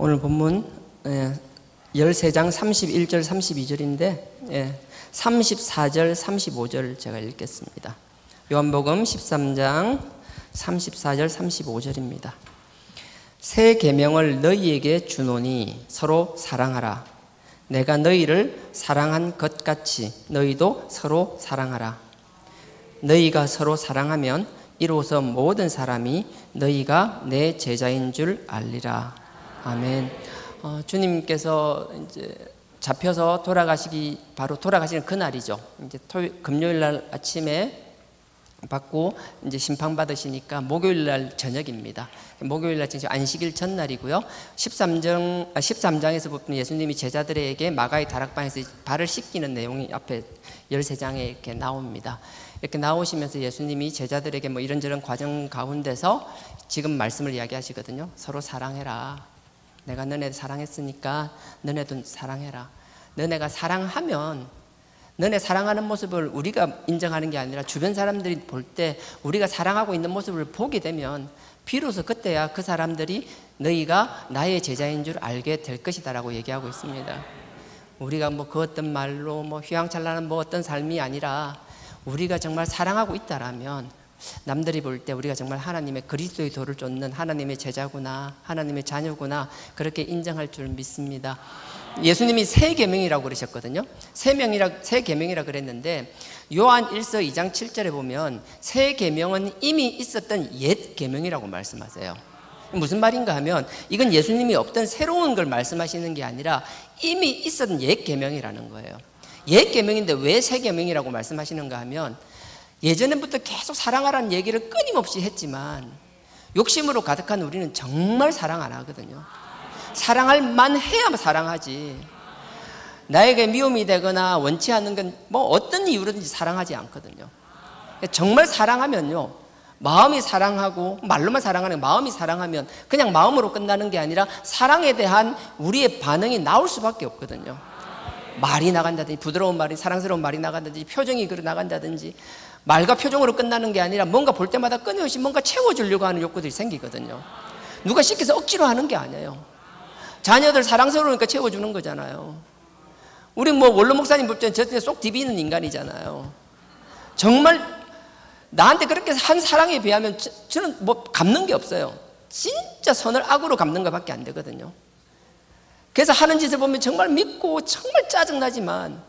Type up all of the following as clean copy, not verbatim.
오늘 본문 13장 31절 32절인데 34절 35절 제가 읽겠습니다. 요한복음 13장 34절 35절입니다. 새 계명을 너희에게 주노니 서로 사랑하라. 내가 너희를 사랑한 것 같이 너희도 서로 사랑하라. 너희가 서로 사랑하면 이로써 모든 사람이 너희가 내 제자인 줄 알리라. 아멘. 주님께서 이제 잡혀서 바로 돌아가시는 그날이죠. 이제 금요일 날 아침에 받고 이제 심판 받으시니까 목요일 날 저녁입니다. 목요일 날 안식일 전날이고요. 13장에서 보면 예수님이 제자들에게 마가의 다락방에서 발을 씻기는 내용이 앞에 13장에 이렇게 나옵니다. 이렇게 나오시면서 예수님이 제자들에게 뭐 이런저런 과정 가운데서 지금 말씀을 이야기하시거든요. 서로 사랑해라. 내가 너네 사랑했으니까 너네도 사랑해라. 너네가 사랑하면 너네 사랑하는 모습을 우리가 인정하는 게 아니라 주변 사람들이 볼 때 우리가 사랑하고 있는 모습을 보게 되면 비로소 그때야 그 사람들이 너희가 나의 제자인 줄 알게 될 것이다 라고 얘기하고 있습니다. 우리가 뭐 그 어떤 말로 뭐 휘황찬란한 뭐 어떤 삶이 아니라 우리가 정말 사랑하고 있다라면 남들이 볼 때 우리가 정말 하나님의 그리스도의 도를 쫓는 하나님의 제자구나, 하나님의 자녀구나, 그렇게 인정할 줄 믿습니다. 예수님이 새 계명이라고 그러셨거든요. 새 계명이라 그랬는데 요한 1서 2장 7절에 보면 새 계명은 이미 있었던 옛 계명이라고 말씀하세요. 무슨 말인가 하면 이건 예수님이 없던 새로운 걸 말씀하시는 게 아니라 이미 있었던 옛 계명이라는 거예요. 옛 계명인데 왜 새 계명이라고 말씀하시는가 하면 예전부터 계속 사랑하라는 얘기를 끊임없이 했지만 욕심으로 가득한 우리는 정말 사랑 안 하거든요. 사랑할 만해야 사랑하지. 나에게 미움이 되거나 원치 않는 건 뭐 어떤 이유로든지 사랑하지 않거든요. 정말 사랑하면요, 마음이 사랑하고 말로만 사랑하는 마음이 사랑하면 그냥 마음으로 끝나는 게 아니라 사랑에 대한 우리의 반응이 나올 수밖에 없거든요. 말이 나간다든지 부드러운 말이 사랑스러운 말이 나간다든지 표정이 그려 나간다든지 말과 표정으로 끝나는 게 아니라 뭔가 볼 때마다 끊임없이 뭔가 채워주려고 하는 욕구들이 생기거든요. 누가 시켜서 억지로 하는 게 아니에요. 자녀들 사랑스러우니까 채워주는 거잖아요. 우리 뭐 원로 목사님 볼 때는 저한테 쏙 디비는 인간이잖아요. 정말 나한테 그렇게 한 사랑에 비하면 저는 뭐 갚는 게 없어요. 진짜 선을 악으로 갚는 것밖에 안 되거든요. 그래서 하는 짓을 보면 정말 믿고 정말 짜증나지만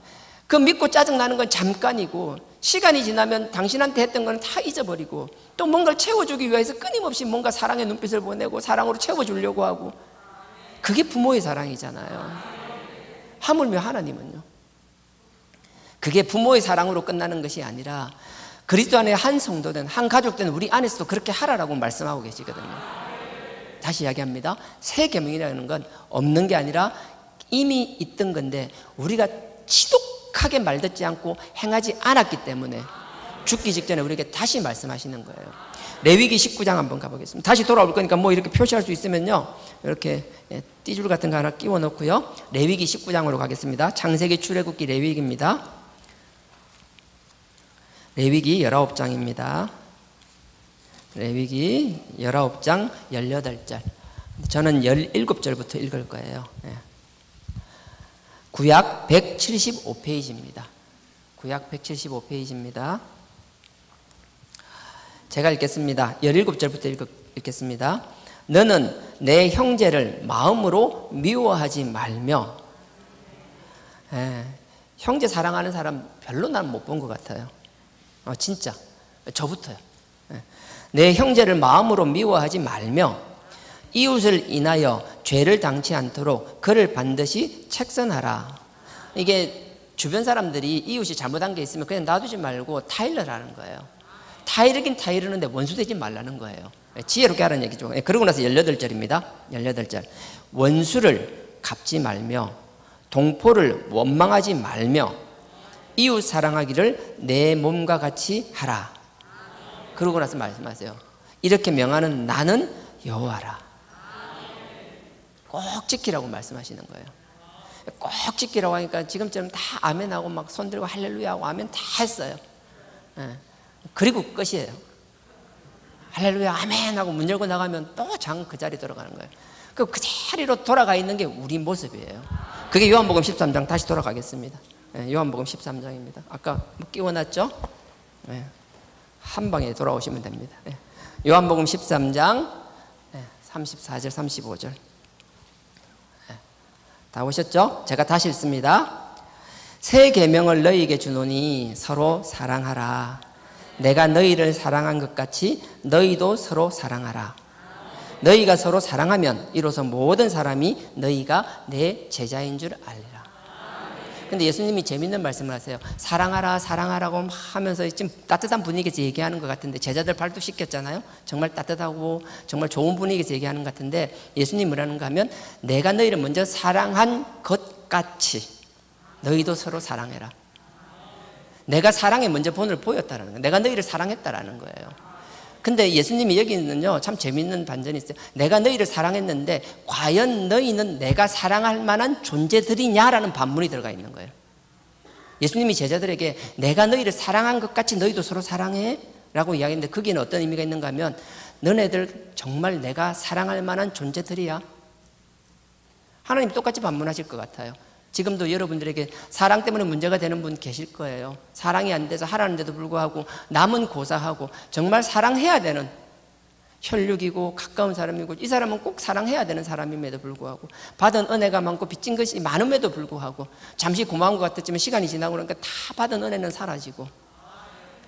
그 믿고 짜증나는 건 잠깐이고 시간이 지나면 당신한테 했던 건 다 잊어버리고 또 뭔가를 채워주기 위해서 끊임없이 뭔가 사랑의 눈빛을 보내고 사랑으로 채워주려고 하고, 그게 부모의 사랑이잖아요. 하물며 하나님은요, 그게 부모의 사랑으로 끝나는 것이 아니라 그리스도 안에 한 성도된 한 가족된 우리 안에서도 그렇게 하라라고 말씀하고 계시거든요. 다시 이야기합니다. 새 계명이라는 건 없는 게 아니라 이미 있던 건데 우리가 지독하게 말듣지 않고 행하지 않았기 때문에 죽기 직전에 우리에게 다시 말씀하시는 거예요. 레위기 19장 한번 가보겠습니다. 다시 돌아올 거니까 뭐 이렇게 표시할 수 있으면요, 이렇게 띠줄 같은 거 하나 끼워 놓고요, 레위기 19장으로 가겠습니다. 창세기, 출애굽기, 레위기입니다. 레위기 19장입니다. 레위기 19장 18절. 저는 17절부터 읽을 거예요. 구약 175페이지입니다. 구약 175페이지입니다. 제가 읽겠습니다. 17절부터 읽겠습니다. 너는 내 형제를 마음으로 미워하지 말며. 형제 사랑하는 사람 별로 난 못 본 것 같아요. 진짜 저부터요. 내 형제를 마음으로 미워하지 말며 이웃을 인하여 죄를 당치 않도록 그를 반드시 책선하라. 이게 주변 사람들이 이웃이 잘못한 게 있으면 그냥 놔두지 말고 타일러라는 거예요. 타이르긴 타이르는데 원수 되지 말라는 거예요. 지혜롭게 하라는 얘기죠. 그러고 나서 18절입니다. 18절. 원수를 갚지 말며 동포를 원망하지 말며 이웃 사랑하기를 내 몸과 같이 하라. 그러고 나서 말씀하세요. 이렇게 명하는 나는 여호와라. 꼭 지키라고 말씀하시는 거예요. 꼭 지키라고 하니까 지금처럼 다 아멘하고 막 손들고 할렐루야 하고 아멘 다 했어요. 그리고 끝이에요. 할렐루야 아멘 하고 문 열고 나가면 또 장 그 자리 돌아가는 거예요. 그 자리로 돌아가 있는 게 우리 모습이에요. 그게 요한복음 13장 다시 돌아가겠습니다. 요한복음 13장입니다. 아까 뭐 끼워놨죠? 한 방에 돌아오시면 됩니다. 요한복음 13장 34절 35절 다 오셨죠? 제가 다시 읽습니다. 새 계명을 너희에게 주노니 서로 사랑하라. 내가 너희를 사랑한 것 같이 너희도 서로 사랑하라. 너희가 서로 사랑하면 이로써 모든 사람이 너희가 내 제자인 줄 알리라. 근데 예수님이 재밌는 말씀을 하세요. 사랑하라 사랑하라고 하면서 지금 따뜻한 분위기에서 얘기하는 것 같은데 제자들 발도시켰잖아요. 정말 따뜻하고 정말 좋은 분위기에서 얘기하는 것 같은데 예수님이 뭐라는가 하면 내가 너희를 먼저 사랑한 것 같이 너희도 서로 사랑해라. 내가 사랑에 먼저 본을 보였다는 거예요. 내가 너희를 사랑했다라는 거예요. 근데 예수님이 여기는요 참 재밌는 반전이 있어요. 내가 너희를 사랑했는데 과연 너희는 내가 사랑할 만한 존재들이냐라는 반문이 들어가 있는 거예요. 예수님이 제자들에게 내가 너희를 사랑한 것 같이 너희도 서로 사랑해? 라고 이야기했는데 거기에는 어떤 의미가 있는가 하면 너네들 정말 내가 사랑할 만한 존재들이야? 하나님 똑같이 반문하실 것 같아요. 지금도 여러분들에게 사랑 때문에 문제가 되는 분 계실 거예요. 사랑이 안 돼서 하라는데도 불구하고 남은 고사하고 정말 사랑해야 되는 혈육이고 가까운 사람이고 이 사람은 꼭 사랑해야 되는 사람임에도 불구하고 받은 은혜가 많고 빚진 것이 많음에도 불구하고 잠시 고마운 것 같았지만 시간이 지나고 그러니까 다 받은 은혜는 사라지고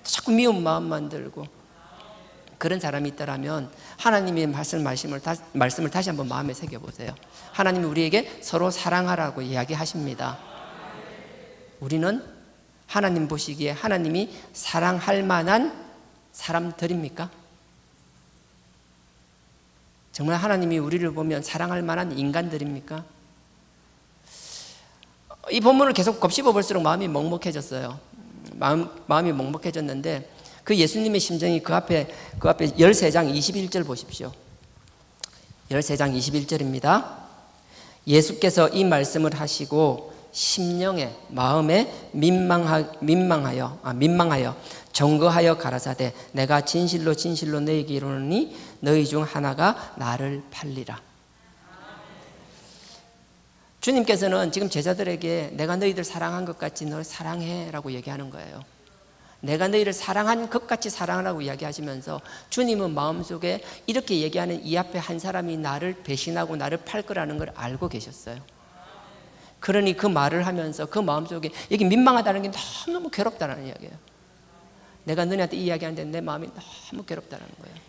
자꾸 미운 마음만 들고 그런 사람이 있다라면 하나님의 말씀을 다시 한번 마음에 새겨보세요. 하나님이 우리에게 서로 사랑하라고 이야기하십니다. 우리는 하나님 보시기에 하나님이 사랑할 만한 사람들입니까? 정말 하나님이 우리를 보면 사랑할 만한 인간들입니까? 이 본문을 계속 곱씹어 볼수록 마음이 먹먹해졌어요. 마음이 먹먹해졌는데 그 예수님의 심정이 그 앞에 13장 21절 보십시오. 13장 21절입니다. 예수께서 이 말씀을 하시고 심령에 마음에 민망하여 정거하여 가라사대 내가 진실로 너희에게 이르노니 너희 중 하나가 나를 팔리라. 주님께서는 지금 제자들에게 내가 너희들 사랑한 것 같이 너를 사랑해 라고 얘기하는 거예요. 내가 너희를 사랑한 것 같이 사랑하라고 이야기하시면서 주님은 마음속에 이렇게 얘기하는 이 앞에 한 사람이 나를 배신하고 나를 팔 거라는 걸 알고 계셨어요. 그러니 그 말을 하면서 그 마음속에 이게 민망하다는 게 너무너무 괴롭다는 이야기예요. 내가 너네한테 이 이야기하는데 내 마음이 너무 괴롭다는 거예요.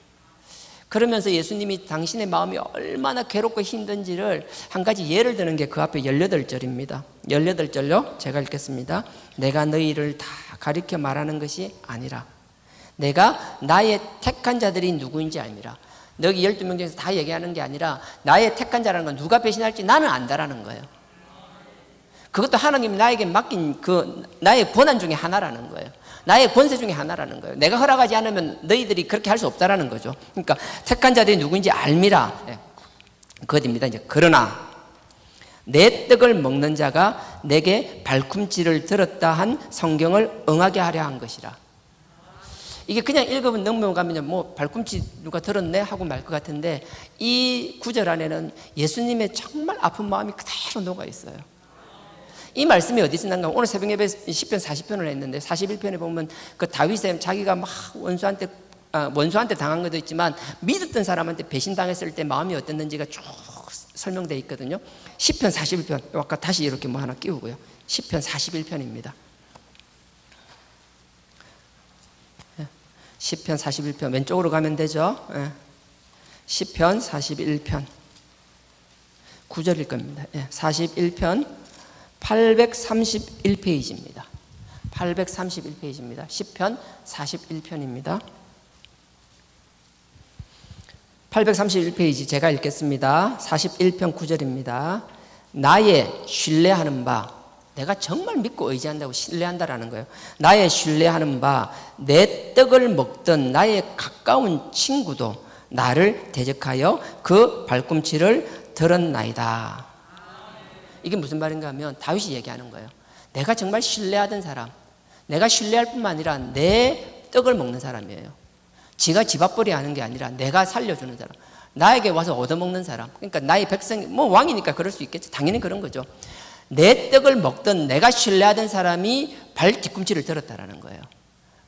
그러면서 예수님이 당신의 마음이 얼마나 괴롭고 힘든지를 한 가지 예를 드는 게 그 앞에 18절입니다. 18절요. 제가 읽겠습니다. 내가 너희를 다 가리켜 말하는 것이 아니라 내가 나의 택한 자들이 누구인지 알미라. 너희 12명 중에서 다 얘기하는 게 아니라 나의 택한 자라는 건 누가 배신할지 나는 안다라는 거예요. 그것도 하나님이 나에게 맡긴 그 나의 권한 중에 하나라는 거예요. 나의 권세 중에 하나라는 거예요. 내가 허락하지 않으면 너희들이 그렇게 할 수 없다라는 거죠. 그러니까 택한 자들이 누구인지 알미라. 그것입니다. 이제 그러나 내 떡을 먹는 자가 내게 발꿈치를 들었다 한 성경을 응하게 하려 한 것이라. 이게 그냥 읽으면 넘어가면 뭐 발꿈치 누가 들었네 하고 말 것 같은데 이 구절 안에는 예수님의 정말 아픈 마음이 그대로 녹아 있어요. 이 말씀이 어디서 난가? 오늘 새벽 예배 10편 40편을 했는데 41편에 보면 그 다윗의 자기가 막 원수한테 당한 것도 있지만 믿었던 사람한테 배신당했을 때 마음이 어땠는지가 쭉 설명되어 있거든요. 10편 41편 아까 다시 이렇게 뭐 하나 끼우고요. 10편 41편입니다. 10편 41편 왼쪽으로 가면 되죠. 10편 41편 9절일 겁니다. 41편 831페이지입니다. 831페이지입니다. 10편 41편입니다. 831페이지 제가 읽겠습니다. 41편 9절입니다. 나의 신뢰하는 바, 내가 정말 믿고 의지한다고 신뢰한다라는 거예요. 나의 신뢰하는 바, 내 떡을 먹던 나의 가까운 친구도 나를 대적하여 그 발꿈치를 들었나이다. 이게 무슨 말인가 하면 다윗이 얘기하는 거예요. 내가 정말 신뢰하던 사람, 내가 신뢰할 뿐만 아니라 내 떡을 먹는 사람이에요. 지가 집앞벌이 하는 게 아니라 내가 살려주는 사람, 나에게 와서 얻어먹는 사람, 그러니까 나의 백성, 뭐 왕이니까 그럴 수 있겠지. 당연히 그런 거죠. 내 떡을 먹던 내가 신뢰하던 사람이 발 뒤꿈치를 들었다라는 거예요.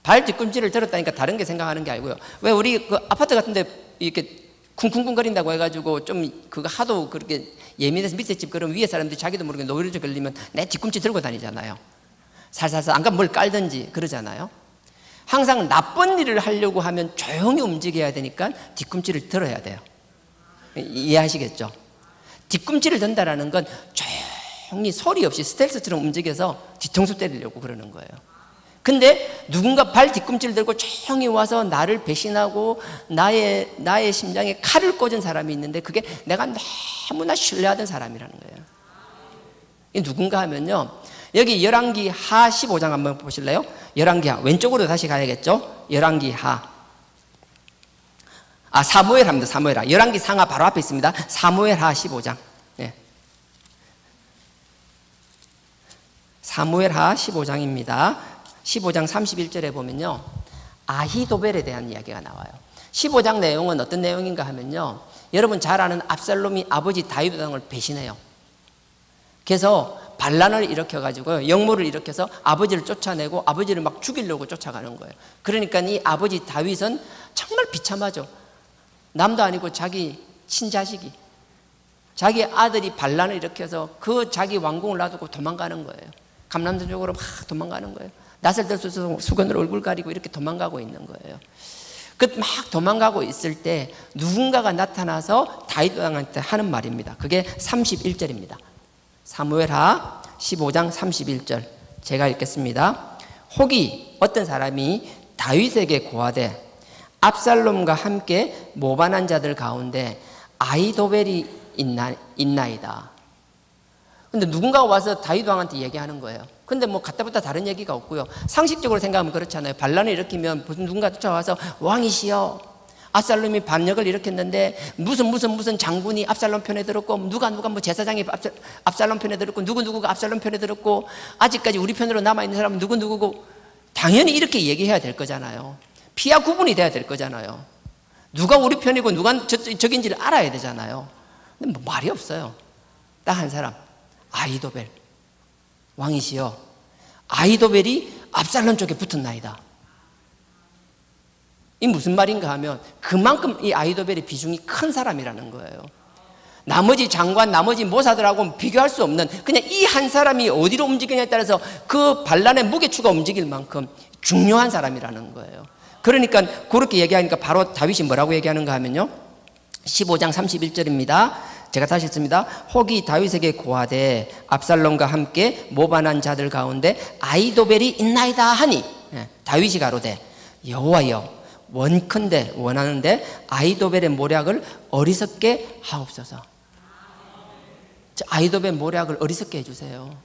발 뒤꿈치를 들었다니까 다른 게 생각하는 게 아니고요. 왜 우리 그 아파트 같은데 이렇게 쿵쿵쿵거린다고 해가지고 좀 그거 하도 그렇게 예민해서 밑에 집 그럼 위에 사람들이 자기도 모르게 노이로제 걸리면 내 뒤꿈치 들고 다니잖아요. 살살살 안 가면 뭘 깔든지 그러잖아요. 항상 나쁜 일을 하려고 하면 조용히 움직여야 되니까 뒤꿈치를 들어야 돼요. 이해하시겠죠? 뒤꿈치를 든다라는 건 조용히 소리 없이 스텔스처럼 움직여서 뒤통수 때리려고 그러는 거예요. 근데 누군가 발 뒤꿈치를 들고 조용히 와서 나를 배신하고 나의 심장에 칼을 꽂은 사람이 있는데 그게 내가 너무나 신뢰하던 사람이라는 거예요. 이 누군가 하면요, 여기 열왕기 하 15장 한번 보실래요? 열왕기 하, 왼쪽으로 다시 가야겠죠? 열왕기 하, 사무엘 합니다. 사무엘 하. 열왕기 상하 바로 앞에 있습니다. 사무엘 하 15장. 네. 사무엘 하 15장입니다. 15장 31절에 보면요, 아히도벨에 대한 이야기가 나와요. 15장 내용은 어떤 내용인가 하면요, 여러분 잘 아는 압살롬이 아버지 다윗 왕을 배신해요. 그래서 반란을 일으켜가지고 역모를 일으켜서 아버지를 쫓아내고 아버지를 막 죽이려고 쫓아가는 거예요. 그러니까 이 아버지 다윗은 정말 비참하죠. 남도 아니고 자기 친자식이, 자기 아들이 반란을 일으켜서 그 자기 왕궁을 놔두고 도망가는 거예요. 감람산 쪽으로 막 도망가는 거예요. 낯을 들어서 수건으로 얼굴 가리고 이렇게 도망가고 있는 거예요. 그 막 도망가고 있을 때 누군가가 나타나서 다윗 왕한테 하는 말입니다. 그게 31절입니다. 사무엘하 15장 31절 제가 읽겠습니다. 혹이 어떤 사람이 다윗에게 고하되 압살롬과 함께 모반한 자들 가운데 아히도벨이 있나이다. 근데 누군가가 와서 다윗 왕한테 얘기하는 거예요. 근데 뭐 갖다붙다 다른 얘기가 없고요. 상식적으로 생각하면 그렇잖아요. 반란을 일으키면 무슨 누군가 쫓아와서 왕이시여, 압살롬이 반역을 일으켰는데 무슨 장군이 압살롬 편에 들었고 누가 뭐 제사장이 압살롬 편에 들었고 누구가 압살롬 편에 들었고 아직까지 우리 편으로 남아있는 사람은 누구고, 당연히 이렇게 얘기해야 될 거잖아요. 피하 구분이 돼야 될 거잖아요. 누가 우리 편이고 누가 적인지를 알아야 되잖아요. 근데 뭐 말이 없어요. 딱 한 사람, 아히도벨, 왕이시여, 아히도벨이 압살롬 쪽에 붙었나이다. 이 무슨 말인가 하면 그만큼 이 아히도벨의 비중이 큰 사람이라는 거예요. 나머지 장관, 나머지 모사들하고는 비교할 수 없는, 그냥 이 한 사람이 어디로 움직이냐에 따라서 그 반란의 무게추가 움직일 만큼 중요한 사람이라는 거예요. 그러니까 그렇게 얘기하니까 바로 다윗이 뭐라고 얘기하는가 하면요, 15장 31절입니다. 제가 다시 읽습니다. 혹이 다윗에게 고하되 압살롬과 함께 모반한 자들 가운데 아히도벨이 있나이다 하니, 다윗이 가로되 여호와여, 원컨대 원하는데 아히도벨의 모략을 어리석게 하옵소서. 아히도벨 모략을 어리석게 해주세요.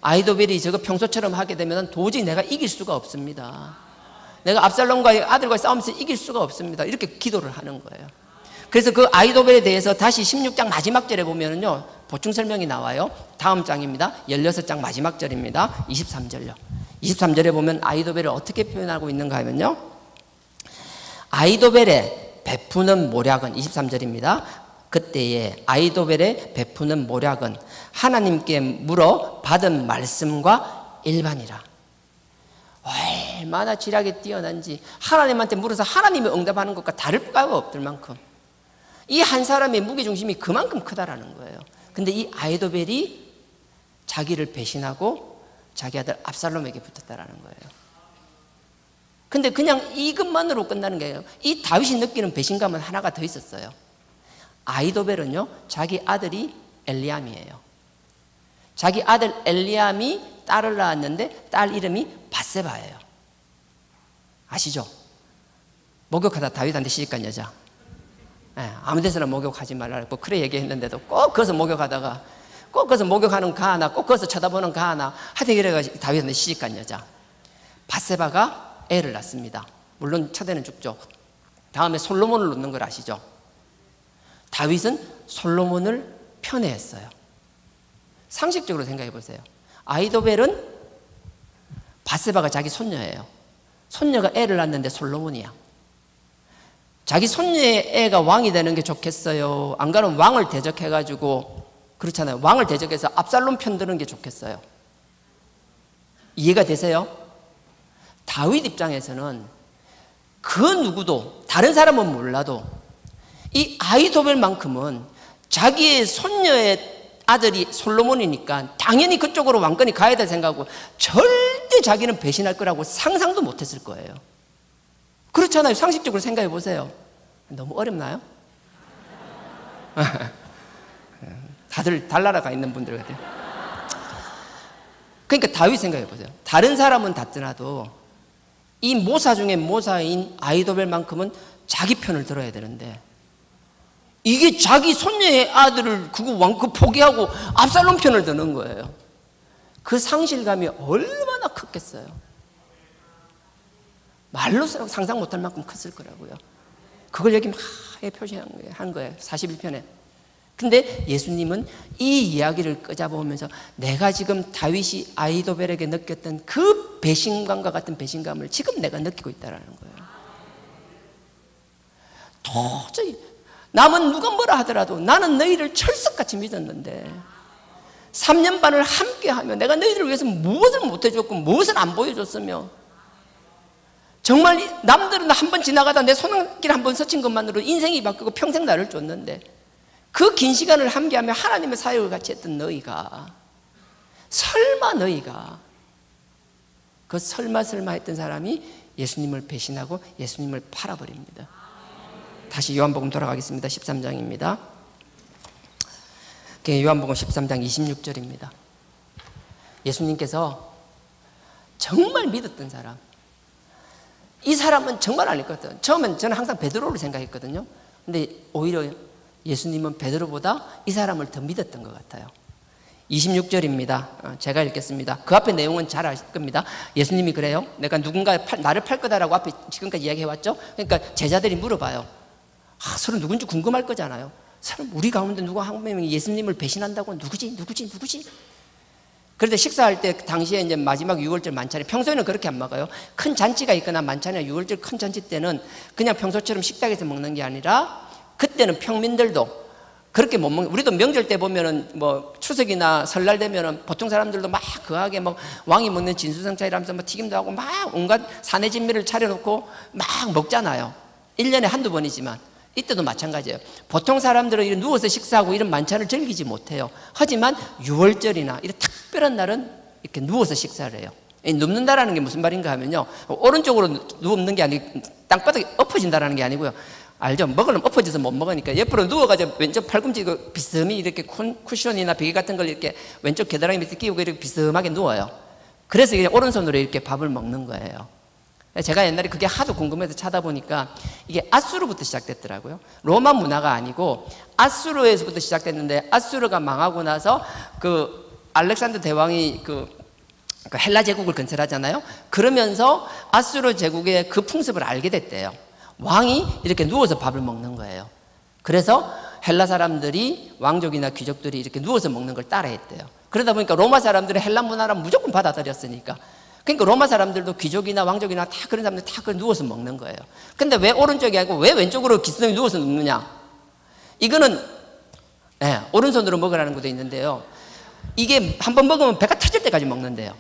아히도벨이 저거 평소처럼 하게 되면 도저히 내가 이길 수가 없습니다. 내가 압살롬과 아들과 싸우면서 이길 수가 없습니다. 이렇게 기도를 하는 거예요. 그래서 그 아히도벨에 대해서 다시 16장 마지막 절에 보면은요, 보충 설명이 나와요. 다음 장입니다. 16장 마지막 절입니다. 23절요. 23절에 보면 아히도벨을 어떻게 표현하고 있는가 하면요, 아히도벨의 베푸는 모략은, 23절입니다. 그때에 아히도벨의 베푸는 모략은 하나님께 물어 받은 말씀과 일반이라. 얼마나 지략이 뛰어난지, 하나님한테 물어서 하나님이 응답하는 것과 다를 바가 없을 만큼 이 한 사람의 무게중심이 그만큼 크다라는 거예요. 근데 이 아히도벨이 자기를 배신하고 자기 아들 압살롬에게 붙었다라는 거예요. 근데 그냥 이것만으로 끝나는 거예요. 이 다윗이 느끼는 배신감은 하나가 더 있었어요. 아히도벨은요, 자기 아들이 엘리암이에요. 자기 아들 엘리암이 딸을 낳았는데 딸 이름이 밧세바예요. 아시죠? 목욕하다 다윗한테 시집간 여자. 아무 데서나 목욕하지 말라고 그래 얘기했는데도 꼭 거기서 목욕하다가, 꼭 거기서 목욕하는 가 하나, 꼭 거기서 쳐다보는 가 하나, 하여튼 이래가지고 다윗한테 시집간 여자 밧세바가 애를 낳습니다. 물론 첫애는 죽죠. 다음에 솔로몬을 놓는 걸 아시죠? 다윗은 솔로몬을 편애했어요. 상식적으로 생각해 보세요. 아히도벨은 밧세바가 자기 손녀예요. 손녀가 애를 낳는데 솔로몬이야. 자기 손녀의 애가 왕이 되는 게 좋겠어요? 안 그러면 왕을 대적해가지고, 그렇잖아요. 왕을 대적해서 압살롬 편드는 게 좋겠어요? 이해가 되세요? 다윗 입장에서는 그 누구도, 다른 사람은 몰라도 이 아히도벨만큼은 자기의 손녀의 아들이 솔로몬이니까 당연히 그쪽으로 왕권이 가야 될 생각하고 절대 자기는 배신할 거라고 상상도 못했을 거예요. 그렇잖아요. 상식적으로 생각해 보세요. 너무 어렵나요? 다들 달나라 가 있는 분들 같아요. 그러니까 다윗 생각해 보세요. 다른 사람은 닿더라도 이 모사 중에 모사인 아히도벨만큼은 자기 편을 들어야 되는데, 이게 자기 손녀의 아들을 그거 포기하고 압살롬 편을 드는 거예요. 그 상실감이 얼마나 컸겠어요. 말로 상상 못할 만큼 컸을 거라고요. 그걸 여기 막 표시한 거예요. 41편에. 근데 예수님은 이 이야기를 끄잡아오면서 내가 지금 다윗이 아히도벨에게 느꼈던 그 배신감과 같은 배신감을 지금 내가 느끼고 있다는 거예요. 도저히 남은 누가 뭐라 하더라도 나는 너희를 철석같이 믿었는데 3년 반을 함께하며 내가 너희들을 위해서 무엇을 못해줬고 무엇을 안 보여줬으며, 정말 남들은 한 번 지나가다 내 손길 한 번 스친 것만으로 인생이 바뀌고 평생 나를 줬는데, 그 긴 시간을 함께하며 하나님의 사역을 같이 했던 너희가, 설마 너희가, 그 설마 했던 사람이 예수님을 배신하고 예수님을 팔아버립니다. 다시 요한복음 돌아가겠습니다. 13장입니다. 요한복음 13장 26절입니다. 예수님께서 정말 믿었던 사람, 이 사람은 정말 아닐 것 같아요. 처음엔 저는 항상 베드로를 생각했거든요. 근데 오히려 예수님은 베드로보다 이 사람을 더 믿었던 것 같아요. 26절입니다. 제가 읽겠습니다. 그 앞에 내용은 잘 아실 겁니다. 예수님이 그래요. 내가 누군가 나를 팔 거다라고 앞에 지금까지 이야기해왔죠. 그러니까 제자들이 물어봐요. 서로 누군지 궁금할 거잖아요. 서로 우리 가운데 누가 한 명이 예수님을 배신한다고 누구지? 그런데 식사할 때 당시에 이제 마지막 6월절 만찬에, 평소에는 그렇게 안 먹어요. 큰 잔치가 있거나 만찬이나 6월절 큰 잔치 때는 그냥 평소처럼 식탁에서 먹는 게 아니라, 그때는 평민들도 그렇게 못 먹는, 우리도 명절 때 보면은 뭐 추석이나 설날 되면은 보통 사람들도 막 거하게 뭐 왕이 먹는 진수성찬이라면서 뭐 튀김도 하고 막 온갖 사내진미를 차려놓고 막 먹잖아요. 1년에 한두 번이지만 이때도 마찬가지예요. 보통 사람들은 이런 누워서 식사하고 이런 만찬을 즐기지 못해요. 하지만 6월절이나 이런 특별한 날은 이렇게 누워서 식사를 해요. 눕는다라는 게 무슨 말인가 하면요, 오른쪽으로 눕는 게 아니고 땅바닥에 엎어진다라는 게 아니고요. 알죠? 먹으려면 엎어져서 못 먹으니까 옆으로 누워가지고 왼쪽 팔꿈치 비스듬히 이렇게 쿠션이나 베개 같은 걸 이렇게 왼쪽 겨드랑이 밑에 끼우고 이렇게 비스듬하게 누워요. 그래서 그냥 오른손으로 이렇게 밥을 먹는 거예요. 제가 옛날에 그게 하도 궁금해서 찾아보니까 이게 아수르부터 시작됐더라고요. 로마 문화가 아니고 아수르에서부터 시작됐는데, 아수르가 망하고 나서 그 알렉산더 대왕이 그 헬라 제국을 건설하잖아요. 그러면서 아수르 제국의 그 풍습을 알게 됐대요. 왕이 이렇게 누워서 밥을 먹는 거예요. 그래서 헬라 사람들이, 왕족이나 귀족들이 이렇게 누워서 먹는 걸 따라했대요. 그러다 보니까 로마 사람들은 헬라 문화를 무조건 받아들였으니까, 그러니까 로마 사람들도 귀족이나 왕족이나 다 그런 사람들 다 누워서 먹는 거예요. 근데 왜 오른쪽이 아니고 왜 왼쪽으로 기스덩이 누워서 먹느냐? 이거는 오른손으로 먹으라는 것도 있는데요, 이게 한번 먹으면 배가 터질 때까지 먹는데요.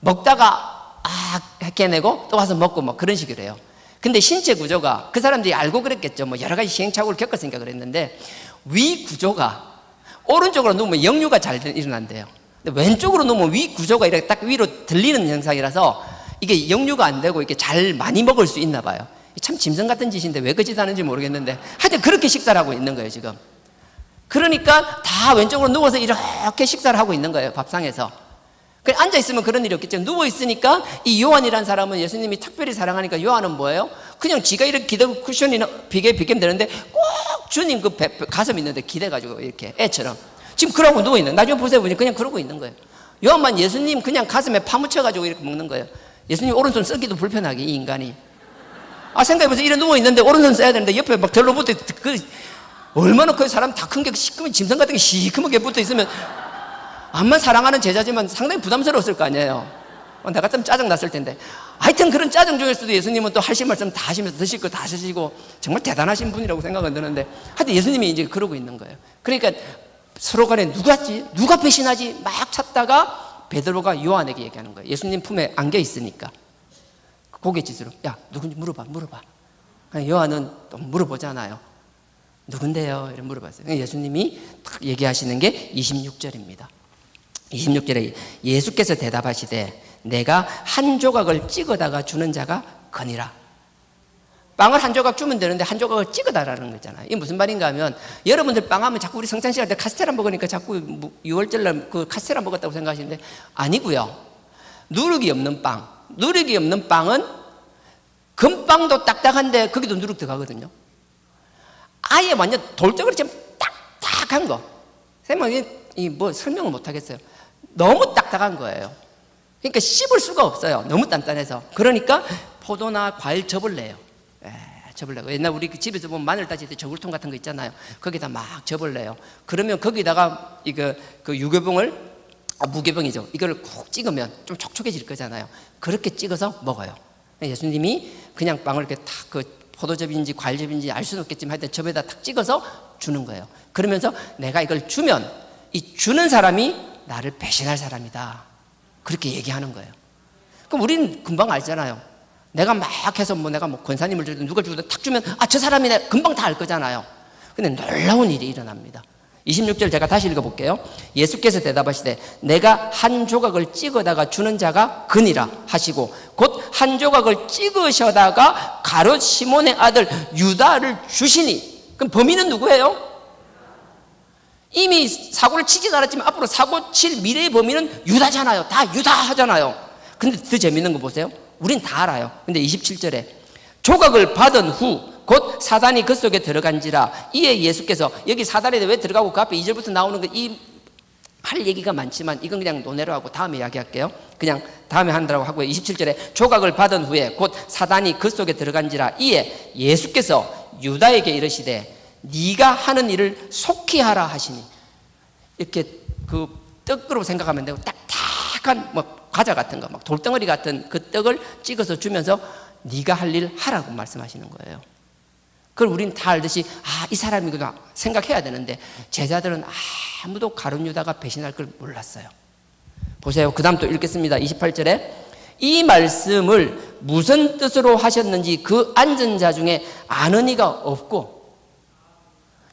먹다가 깨내고 또 와서 먹고 뭐 그런 식으로 해요. 근데 신체 구조가, 그 사람들이 알고 그랬겠죠. 뭐 여러 가지 시행착오를 겪었으니까 그랬는데, 위 구조가 오른쪽으로 누우면 역류가 잘 일어난대요. 근데 왼쪽으로 누우면 위 구조가 이렇게 딱 위로 들리는 현상이라서 이게 역류가 안 되고 이렇게 잘 많이 먹을 수 있나 봐요. 참 짐승 같은 짓인데 왜 그 짓 하는지 모르겠는데, 하여튼 그렇게 식사를 하고 있는 거예요 지금. 그러니까 다 왼쪽으로 누워서 이렇게 식사를 하고 있는 거예요, 밥상에서. 앉아있으면 그런 일이 없겠죠. 누워있으니까 이 요한이라는 사람은 예수님이 특별히 사랑하니까, 요한은 뭐예요? 그냥 지가 이렇게 기대고 쿠션이나 비계면 되는데 꼭 주님 그 가슴 있는데 기대가지고 이렇게 애처럼 지금 그러고 누워있는, 나중에 보세요. 그냥 그러고 있는 거예요. 요한만 예수님 그냥 가슴에 파묻혀가지고 이렇게 먹는 거예요. 예수님 오른손 쓰기도 불편하게, 이 인간이. 생각해보세요. 이래 누워있는데 오른손 써야 되는데 옆에 막 들러붙어, 얼마나 그 사람 다 큰 게 시커먼 짐승 같은 게 시커멓게 붙어 있으면, 암만 사랑하는 제자지만 상당히 부담스러웠을 거 아니에요. 내가 좀 짜증 났을 텐데. 하여튼 그런 짜증 중에서도 예수님은 또 하실 말씀 다 하시면서 드실 거 다 하시고 정말 대단하신 분이라고 생각은 드는데, 하여튼 예수님이 이제 그러고 있는 거예요. 그러니까 서로 간에 누가 배신하지 막 찾다가 베드로가 요한에게 얘기하는 거예요. 예수님 품에 안겨 있으니까 고개짓으로, 야, 누군지 물어봐. 요한은 또 물어보잖아요. 누군데요? 이렇게 물어봤어요. 예수님이 딱 얘기하시는 게 26절입니다. 26절에 예수께서 대답하시되 내가 한 조각을 찍어다가 주는 자가 거니라. 빵을 한 조각 주면 되는데 한 조각을 찍어다라는 거잖아요. 이게 무슨 말인가 하면, 여러분들 빵 하면 자꾸 우리 성찬식 할 때 카스테라 먹으니까 자꾸 6월절날 그 카스테라 먹었다고 생각하시는데 아니고요. 누룩이 없는 빵은 금빵도 딱딱한데 거기도 누룩 들어가거든요. 아예 완전 돌덩어리 좀 딱딱한 거. 선생님, 뭐 설명을 못 하겠어요. 너무 딱딱한 거예요. 그러니까 씹을 수가 없어요. 너무 단단해서. 그러니까 포도나 과일 접을 내요. 접을 내고. 옛날 우리 집에서 보면 마늘 따질 때 저울통 같은 거 있잖아요. 거기다 막 접을 내요. 그러면 거기다가 그 무교병이죠. 이걸 콕 찍으면 좀 촉촉해질 거잖아요. 그렇게 찍어서 먹어요. 예수님이 그냥 빵을 이렇게 탁 포도즙인지 과일즙인지 알 수는 없겠지만 하여튼 접에다 탁 찍어서 주는 거예요. 그러면서 내가 이걸 주면 이 주는 사람이 나를 배신할 사람이다. 그렇게 얘기하는 거예요. 그럼 우리는 금방 알잖아요. 내가 막 해서 내가 권사님을 주든 누가 주든 탁 주면 저 사람이네 금방 다 알 거잖아요. 근데 놀라운 일이 일어납니다. 26절 제가 다시 읽어볼게요. 예수께서 대답하시되 내가 한 조각을 찍어다가 주는 자가 그니라 하시고 곧 한 조각을 찍으셔다가 가룟 시몬의 아들 유다를 주시니. 그럼 범인은 누구예요? 이미 사고를 치지도 않았지만 앞으로 사고 칠 미래의 범인은 유다잖아요. 다 유다 하잖아요. 근데 더 재밌는 거 보세요. 우린 다 알아요. 근데 27절에 조각을 받은 후 곧 사단이 그 속에 들어간지라. 이에 예수께서, 여기 사단에 왜 들어가고 그 앞에 2절부터 나오는 거 할 얘기가 많지만 이건 그냥 논외로 하고 다음에 이야기할게요. 그냥 다음에 한다고 하고요. 27절에 조각을 받은 후에 곧 사단이 그 속에 들어간지라. 이에 예수께서 유다에게 이르시되 네가 하는 일을 속히 하라 하시니. 이렇게 그 떡으로 생각하면 되고 딱딱한 과자 같은 거, 돌덩어리 같은 그 떡을 찍어서 주면서 네가 할 일 하라고 말씀하시는 거예요. 그걸 우린 다 알듯이 이 사람이구나 생각해야 되는데 제자들은 아무도 가룟 유다가 배신할 걸 몰랐어요. 보세요. 그 다음 또 읽겠습니다. 28절에 이 말씀을 무슨 뜻으로 하셨는지 그 앉은 자 중에 아는 이가 없고.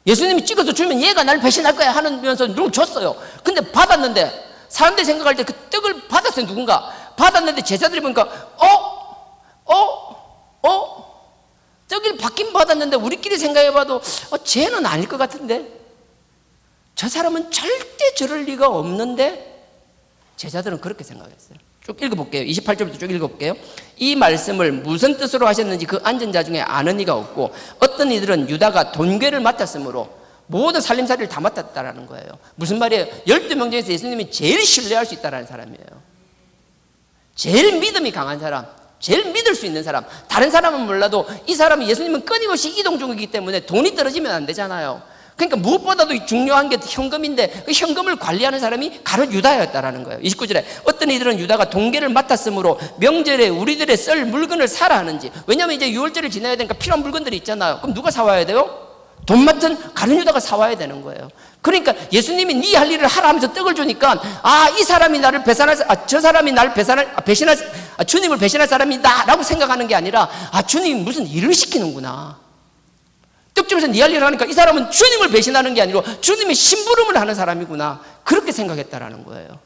예수님이 찍어서 주면 얘가 날 배신할 거야 하면서 누굴 줬어요. 근데 받았는데 사람들이 생각할 때 그 떡을 받았어요. 누군가 받았는데 제자들이 보니까 떡을 받긴 받았는데 우리끼리 생각해봐도 쟤는 아닐 것 같은데, 저 사람은 절대 저럴 리가 없는데. 제자들은 그렇게 생각했어요. 쭉 읽어볼게요. 28절부터 쭉 읽어볼게요. 이 말씀을 무슨 뜻으로 하셨는지 그 앉은 자 중에 아는 이가 없고 어떤 이들은 유다가 돈괴를 맡았으므로 모든 살림살이를 다 맡았다라는 거예요. 무슨 말이에요? 12명 중에서 예수님이 제일 신뢰할 수 있다는 사람이에요. 제일 믿음이 강한 사람, 제일 믿을 수 있는 사람. 다른 사람은 몰라도 이 사람은 예수님은 끊임없이 이동 중이기 때문에 돈이 떨어지면 안 되잖아요. 그러니까 무엇보다도 중요한 게 현금인데 그 현금을 관리하는 사람이 가룟 유다였다라는 거예요. 29절에 어떤 이들은 유다가 동계를 맡았으므로 명절에 우리들의 썰 물건을 사라 하는지. 왜냐하면 이제 6월절을 지나야 되니까 필요한 물건들이 있잖아요. 그럼 누가 사와야 돼요? 돈 맡은 가룟 유다가 사와야 되는 거예요. 그러니까 예수님이 네 할 일을 하라 하면서 떡을 주니까 이 사람이 나를 배신할, 저 사람이 나를 배신할, 주님을 배신할 사람이다 라고 생각하는 게 아니라 주님이 무슨 일을 시키는구나. 떡 주면서 네 할 일을 하니까 이 사람은 주님을 배신하는 게 아니고 주님의 심부름을 하는 사람이구나. 그렇게 생각했다라는 거예요.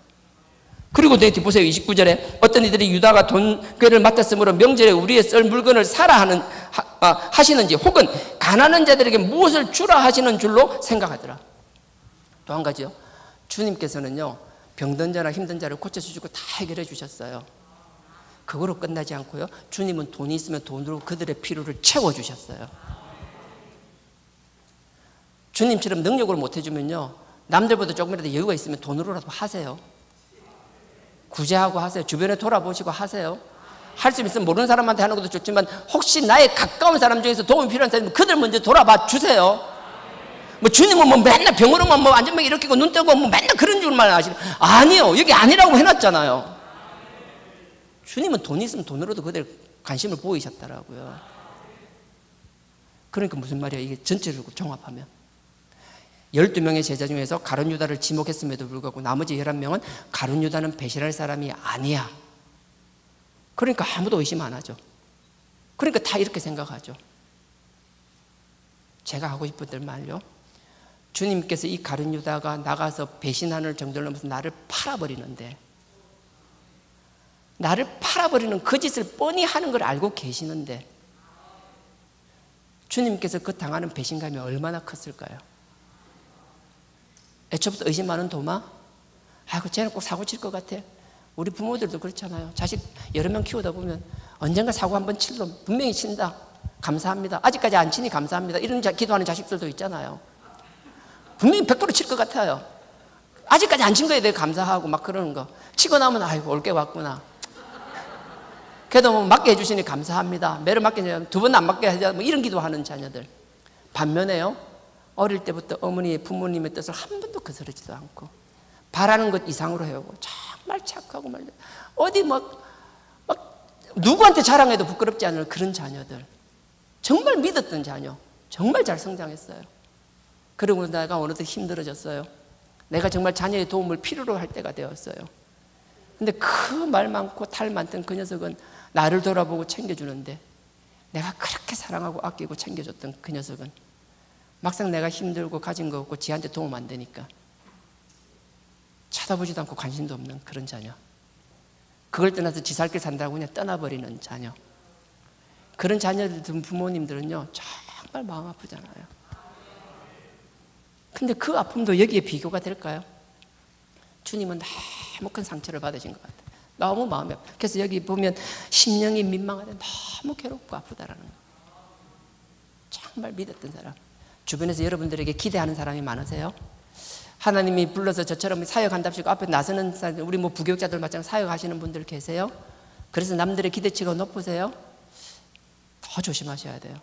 그리고 뒤에 보세요. 29절에 어떤 이들이 유다가 돈괴를 맡았으므로 명절에 우리의 썰 물건을 사라 하시는지 혹은 가난한 자들에게 무엇을 주라 하시는 줄로 생각하더라. 또 한 가지요. 주님께서는요 병든 자나 힘든 자를 고쳐주시고 다 해결해 주셨어요. 그거로 끝나지 않고요. 주님은 돈이 있으면 돈으로 그들의 필요를 채워주셨어요. 주님처럼 능력을 못 해주면요 남들보다 조금이라도 여유가 있으면 돈으로라도 하세요. 구제하고 하세요. 주변에 돌아보시고 하세요. 할 수 있으면 모르는 사람한테 하는 것도 좋지만 혹시 나의 가까운 사람 중에서 도움이 필요한 사람이면 그들 먼저 돌아봐 주세요. 주님은 맨날 병으로만 안전병 일으키고 눈 뜨고 맨날 그런 줄만 아시는. 아니요. 여기 아니라고 해놨잖아요. 주님은 돈 있으면 돈으로도 그대로 관심을 보이셨더라고요. 그러니까 무슨 말이야, 이게 전체적으로 종합하면 12명의 제자 중에서 가룟 유다를 지목했음에도 불구하고 나머지 11명은 가룟 유다는 배신할 사람이 아니야. 그러니까 아무도 의심 안 하죠. 그러니까 다 이렇게 생각하죠. 제가 하고 싶은 말요, 주님께서 이 가룟 유다가 나가서 배신하는 정도를 넘어서 나를 팔아버리는데, 나를 팔아버리는 그 짓을 뻔히 하는 걸 알고 계시는데 주님께서 그 당하는 배신감이 얼마나 컸을까요? 애초부터 의심 많은 도마? 아이고 쟤는 꼭 사고 칠 것 같아. 우리 부모들도 그렇잖아요. 자식 여러 명 키우다 보면 언젠가 사고 한번 칠 놈 분명히 친다. 감사합니다. 아직까지 안 치니 감사합니다. 이런 기도하는 자식들도 있잖아요. 분명히 100% 칠 것 같아요. 아직까지 안 친 거에 대해 감사하고 막 그러는 거. 치고 나면 아이고 올 게 왔구나. 그래도 뭐 맞게 해주시니 감사합니다. 매를 맞게 해주면 2번 안 맞게 해줘. 뭐 이런 기도하는 자녀들. 반면에요, 어릴 때부터 어머니 부모님의 뜻을 한 번도 거스르지도 않고 바라는 것 이상으로 해오고 정말 착하고 말이야. 어디 막 누구한테 자랑해도 부끄럽지 않을 그런 자녀들. 정말 믿었던 자녀. 정말 잘 성장했어요. 그리고 내가 어느덧 힘들어졌어요. 내가 정말 자녀의 도움을 필요로 할 때가 되었어요. 근데 그 말 많고 탈 많던 그 녀석은 나를 돌아보고 챙겨주는데, 내가 그렇게 사랑하고 아끼고 챙겨줬던 그 녀석은 막상 내가 힘들고 가진 거 없고 지한테 도움 안 되니까 쳐다보지도 않고 관심도 없는 그런 자녀. 그걸 떠나서 지 살 길 산다고 그냥 떠나버리는 자녀. 그런 자녀들 둔 부모님들은요 정말 마음 아프잖아요. 근데 그 아픔도 여기에 비교가 될까요? 주님은 너무 큰 상처를 받으신 것 같아요. 너무 마음이 아파요. 그래서 여기 보면 심령이 민망하되 너무 괴롭고 아프다라는 거예요. 정말 믿었던 사람. 주변에서 여러분들에게 기대하는 사람이 많으세요? 하나님이 불러서 저처럼 사역한답시고 앞에 나서는 사람, 우리 뭐 부교육자들 마찬가지로 사역하시는 분들 계세요? 그래서 남들의 기대치가 높으세요? 더 조심하셔야 돼요.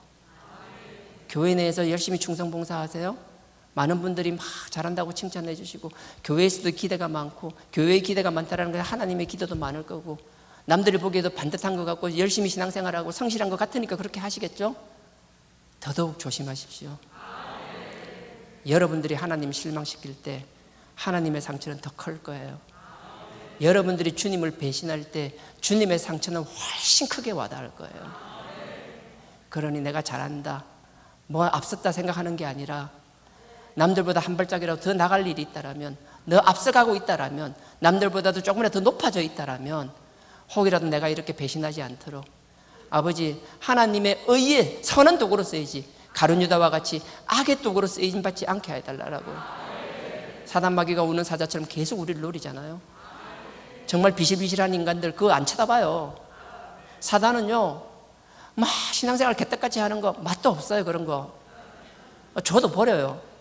교회 내에서 열심히 충성봉사하세요? 많은 분들이 막 잘한다고 칭찬해 주시고 교회에서도 기대가 많고, 교회의 기대가 많다는 건 하나님의 기도도 많을 거고, 남들이 보기에도 반듯한 것 같고 열심히 신앙생활하고 성실한 것 같으니까 그렇게 하시겠죠? 더더욱 조심하십시오. 여러분들이 하나님 실망시킬 때 하나님의 상처는 더 클 거예요. 여러분들이 주님을 배신할 때 주님의 상처는 훨씬 크게 와닿을 거예요. 그러니 내가 잘한다, 뭐 앞섰다 생각하는 게 아니라 남들보다 한 발짝이라도 더 나갈 일이 있다라면, 너 앞서가고 있다라면, 남들보다도 조금이라도 더 높아져 있다라면 혹이라도 내가 이렇게 배신하지 않도록 아버지 하나님의 의에 선한 도구로 쓰이지 가룟 유다와 같이 악의 도구로 쓰임받지 않게 해달라고. 사단 마귀가 우는 사자처럼 계속 우리를 노리잖아요. 정말 비실비실한 인간들 그거 안 쳐다봐요. 사단은요 막 신앙생활 개떡같이 하는 거 맛도 없어요. 그런 거 저도 버려요.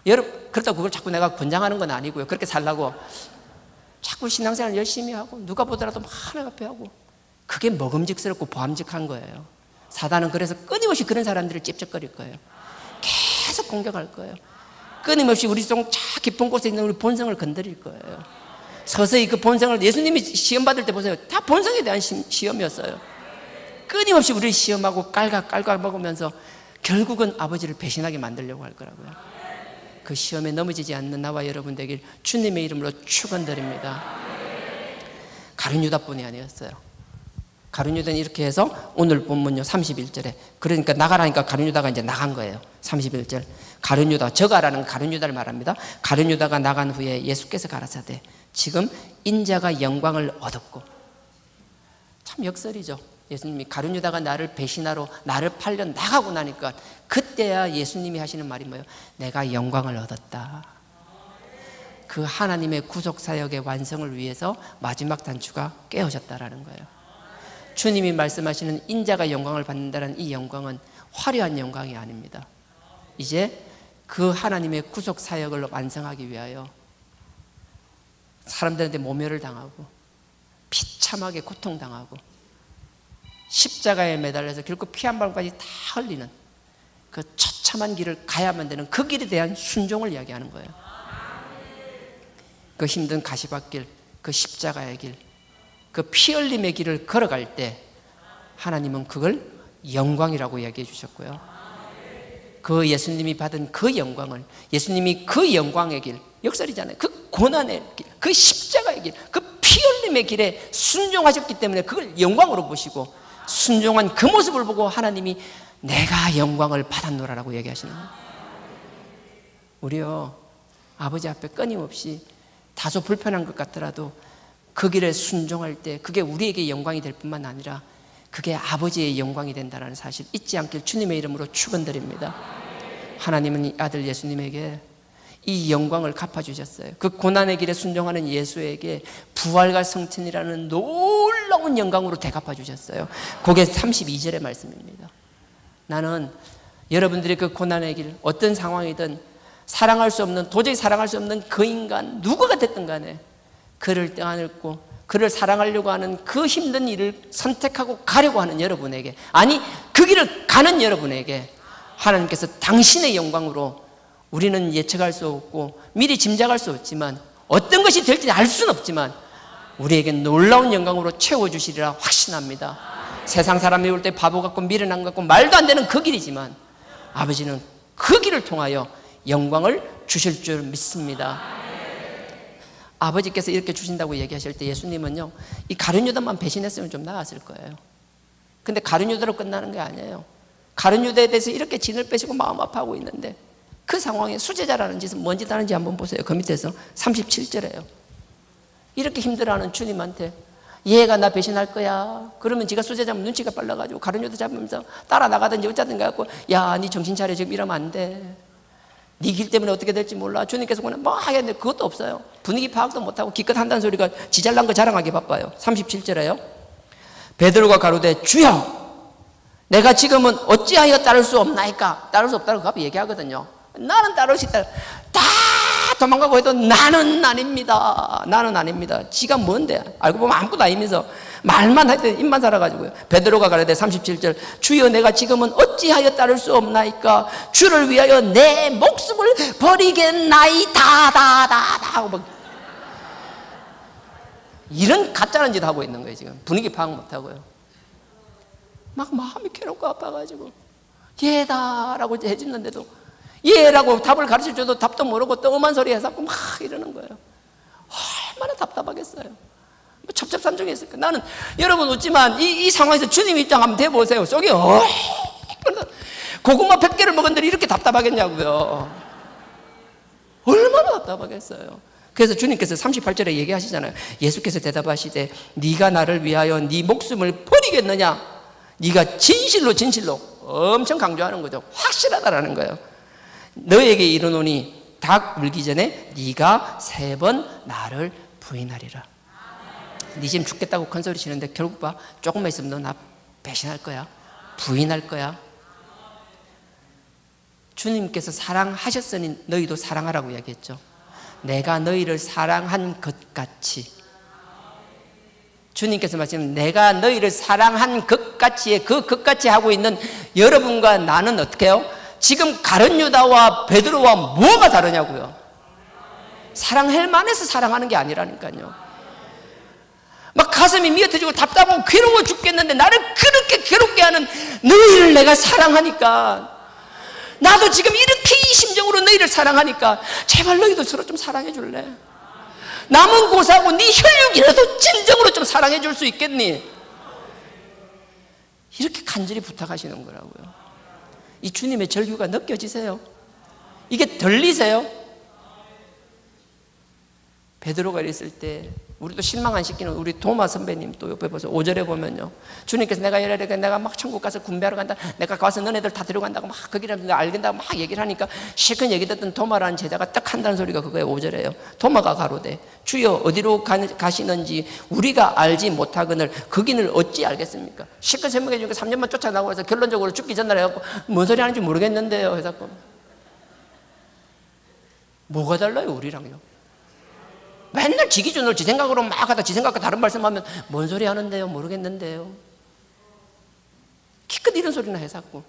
여러분 그렇다고 그걸 자꾸 내가 권장하는 건 아니고요. 그렇게 살라고 자꾸 신앙생활 열심히 하고 누가 보더라도 막 하나님 앞에 하고, 그게 먹음직스럽고 보암직한 거예요. 사단은 그래서 끊임없이 그런 사람들을 찝쩍거릴 거예요. 계속 공격할 거예요. 끊임없이 우리 속 깊은 곳에 있는 우리 본성을 건드릴 거예요. 서서히 그 본성을, 예수님이 시험 받을 때 보세요. 다 본성에 대한 시험이었어요. 끊임없이 우리를 시험하고 깔각 먹으면서 결국은 아버지를 배신하게 만들려고 할 거라고요. 그 시험에 넘어지지 않는 나와 여러분 되길 주님의 이름으로 축원드립니다. 가룟 유다뿐이 아니었어요. 가룟 유다는 이렇게 해서 오늘 본문요 31절에, 그러니까 나가라니까 가룟 유다가 이제 나간 거예요. 31절 가룟 유다, 저가라는 가룟 유다를 말합니다. 가룟 유다가 나간 후에 예수께서 가라사대 지금 인자가 영광을 얻었고. 참 역설이죠. 예수님이 가룟 유다가 나를 배신하러 나를 팔려 나가고 나니까 그때야 예수님이 하시는 말이 뭐예요? 내가 영광을 얻었다. 그 하나님의 구속사역의 완성을 위해서 마지막 단추가 깨어졌다라는 거예요. 주님이 말씀하시는 인자가 영광을 받는다는 이 영광은 화려한 영광이 아닙니다. 이제 그 하나님의 구속사역을 완성하기 위하여 사람들한테 모멸을 당하고 비참하게 고통당하고 십자가에 매달려서 결국 피 한 방울까지 다 흘리는 그 처참한 길을 가야만 되는 그 길에 대한 순종을 이야기하는 거예요. 그 힘든 가시밭길, 그 십자가의 길, 그 피 흘림의 길을 걸어갈 때 하나님은 그걸 영광이라고 이야기해 주셨고요. 그 예수님이 받은 그 영광을, 예수님이 그 영광의 길, 역설이잖아요. 그 고난의 길, 그 십자가의 길, 그 피 흘림의 길에 순종하셨기 때문에 그걸 영광으로 보시고, 순종한 그 모습을 보고 하나님이 내가 영광을 받았노라라고 얘기하시는 거예요. 우리요, 아버지 앞에 끊임없이 다소 불편한 것 같더라도 그 길에 순종할 때 그게 우리에게 영광이 될 뿐만 아니라 그게 아버지의 영광이 된다는 사실 잊지 않길 주님의 이름으로 축원드립니다. 하나님은 이 아들 예수님에게 이 영광을 갚아주셨어요. 그 고난의 길에 순종하는 예수에게 부활과 성천이라는 놀라운 영광으로 대갚아주셨어요. 그게 32절의 말씀입니다. 나는 여러분들의 그 고난의 길, 어떤 상황이든 사랑할 수 없는, 도저히 사랑할 수 없는 그 인간 누구가 됐든 간에 그를 떠안고 그를 사랑하려고 하는 그 힘든 일을 선택하고 가려고 하는 여러분에게, 아니 그 길을 가는 여러분에게 하나님께서 당신의 영광으로, 우리는 예측할 수 없고 미리 짐작할 수 없지만 어떤 것이 될지 알 수는 없지만 우리에게 놀라운 영광으로 채워주시리라 확신합니다. 세상 사람이 올 때 바보 같고 미련한 것 같고 말도 안 되는 그 길이지만 아버지는 그 길을 통하여 영광을 주실 줄 믿습니다. 아버지께서 이렇게 주신다고 얘기하실 때 예수님은요, 이 가룟 유다만 배신했으면 좀 나았을 거예요. 근데 가룟 유다로 끝나는 게 아니에요. 가룟 유다에 대해서 이렇게 진을 빼시고 마음 아파하고 있는데 그 상황에 수제자라는 짓은 뭔 짓 하는지 한번 보세요. 그 밑에서 37절에요. 이렇게 힘들어하는 주님한테 얘가 나 배신할 거야. 그러면 지가 수제자면 눈치가 빨라가지고 가룟 유다 잡으면서 따라 나가든지 어쩌든가 해갖고, 야, 니 정신 차려. 지금 이러면 안 돼. 네 길 때문에 어떻게 될지 몰라. 주님께서 그냥 뭐 하겠는데 그것도 없어요. 분위기 파악도 못하고 기껏 한다는 소리가 지 잘난 거 자랑하기 바빠요. 37절에요. 베드로가 가로되 주여, 내가 지금은 어찌하여 따를 수 없나이까? 따를 수 없다고 그 앞에 얘기하거든요. 나는 따를 수 있다. 다 도망가고 해도 나는 아닙니다. 나는 아닙니다. 지가 뭔데? 알고 보면 아무것도 아니면서 말만 할 때 입만 살아가지고요. 베드로가 가로되 37절 주여, 내가 지금은 어찌하여 따를 수 없나이까? 주를 위하여 내 목숨을 버리겠나이다 하고 막 이런 가짜는 짓 하고 있는 거예요. 지금 분위기 파악 못하고요. 막 마음이 괴롭고 아파가지고 얘다라고 해주는데도 얘라고 답을 가르쳐줘도 답도 모르고 또 엄한 소리 해서 막 이러는 거예요. 얼마나 답답하겠어요. 뭐 첩첩산중에 있을까. 나는 여러분 웃지만 이 상황에서 주님 입장 한번 대보세요. 속이 고구마 100개를 먹은들 이렇게 답답하겠냐고요. 얼마나 답답하겠어요. 그래서 주님께서 38절에 얘기하시잖아요. 예수께서 대답하시되 네가 나를 위하여 네 목숨을 버리겠느냐? 네가 진실로 엄청 강조하는 거죠. 확실하다라는 거예요. 너에게 이르노니 닭 울기 전에 네가 3번 나를 부인하리라. 네 지금 죽겠다고 큰 소리 치는데 결국 봐, 조금만 있으면 너 나 배신할 거야. 부인할 거야. 주님께서 사랑하셨으니 너희도 사랑하라고 이야기했죠. 내가 너희를 사랑한 것 같이, 주님께서 말씀하시면 내가 너희를 사랑한 것 같이의 그 것 같이 하고 있는 여러분과 나는 어떻게 해요? 지금 가룟 유다와 베드로와 뭐가 다르냐고요. 사랑할 만해서 사랑하는 게 아니라니까요. 막 가슴이 미어터지고 답답하고 괴로워 죽겠는데 나를 그렇게 괴롭게 하는 너희를 내가 사랑하니까, 나도 지금 이렇게 이 심정으로 너희를 사랑하니까 제발 너희도 서로 좀 사랑해 줄래? 남은 고사하고 네 혈육이라도 진정으로 좀 사랑해 줄 수 있겠니? 이렇게 간절히 부탁하시는 거라고요. 이 주님의 절규가 느껴지세요? 이게 들리세요? 베드로가 이랬을 때 우리도 실망 안 시키는 우리 도마 선배님 또 옆에 보세요. 5절에 보면요, 주님께서 내가 이래니까 내가 막 천국 가서 군배하러 간다, 내가 가서 너네들 다 데려간다고 막 거기를 알겠다고 막 얘기를 하니까 실컷 얘기 듣던 도마라는 제자가 딱 한다는 소리가 그거예요. 5절에요. 도마가 가로되 주여 어디로 가시는지 우리가 알지 못하거늘 그 길을 어찌 알겠습니까? 실컷 설명해 주니까 3년만 쫓아나고 해서 결론적으로 죽기 전날 해갖고 뭔 소리 하는지 모르겠는데요. 해서 뭐가 달라요 우리랑요? 맨날 지 기준으로 지 생각으로 막 하다 지 생각과 다른 말씀하면 뭔 소리 하는데요? 모르겠는데요. 기껏 이런 소리나 해서 그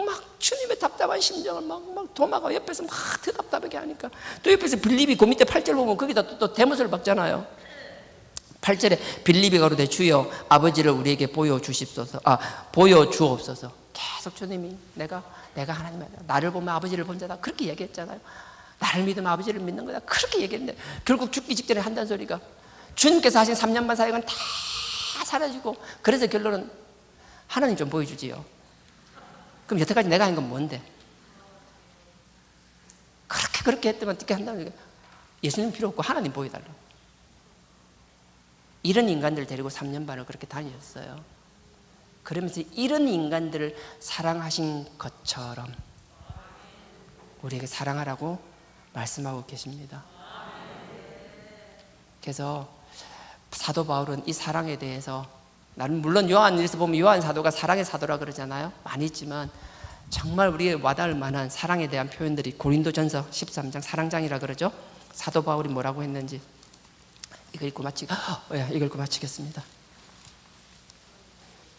막 주님의 답답한 심정을 막 도마가 옆에서 막 더 답답하게 하니까 또 옆에서 빌립이 그 밑에 8절 보면 거기다 또 대못을 박잖아요. 8절에 빌립이 가로되 주여 아버지를 우리에게 보여주십소서, 보여주옵소서. 계속 주님이 내가 하나님 아니야, 나를 보면 아버지를 본 자다, 그렇게 얘기했잖아요. 나를 믿으면 아버지를 믿는 거다, 그렇게 얘기했는데 결국 죽기 직전에 한다는 소리가 주님께서 하신 3년 반 사역은 다 사라지고, 그래서 결론은 하나님 좀 보여주지요. 그럼 여태까지 내가 한 건 뭔데? 그렇게 했더만 어떻게 한다는 거예요. 예수님 필요 없고 하나님 보여달라고. 이런 인간들 데리고 3년 반을 그렇게 다니셨어요. 그러면서 이런 인간들을 사랑하신 것처럼 우리에게 사랑하라고 말씀하고 계십니다. 그래서 사도 바울은 이 사랑에 대해서, 나는 물론 요한일서 보면 요한 사도가 사랑의 사도라 그러잖아요. 많이 있지만 정말 우리의 와닿을 만한 사랑에 대한 표현들이 고린도전서 13장 사랑장이라 그러죠. 사도 바울이 뭐라고 했는지 이거 읽고 마치겠습니다.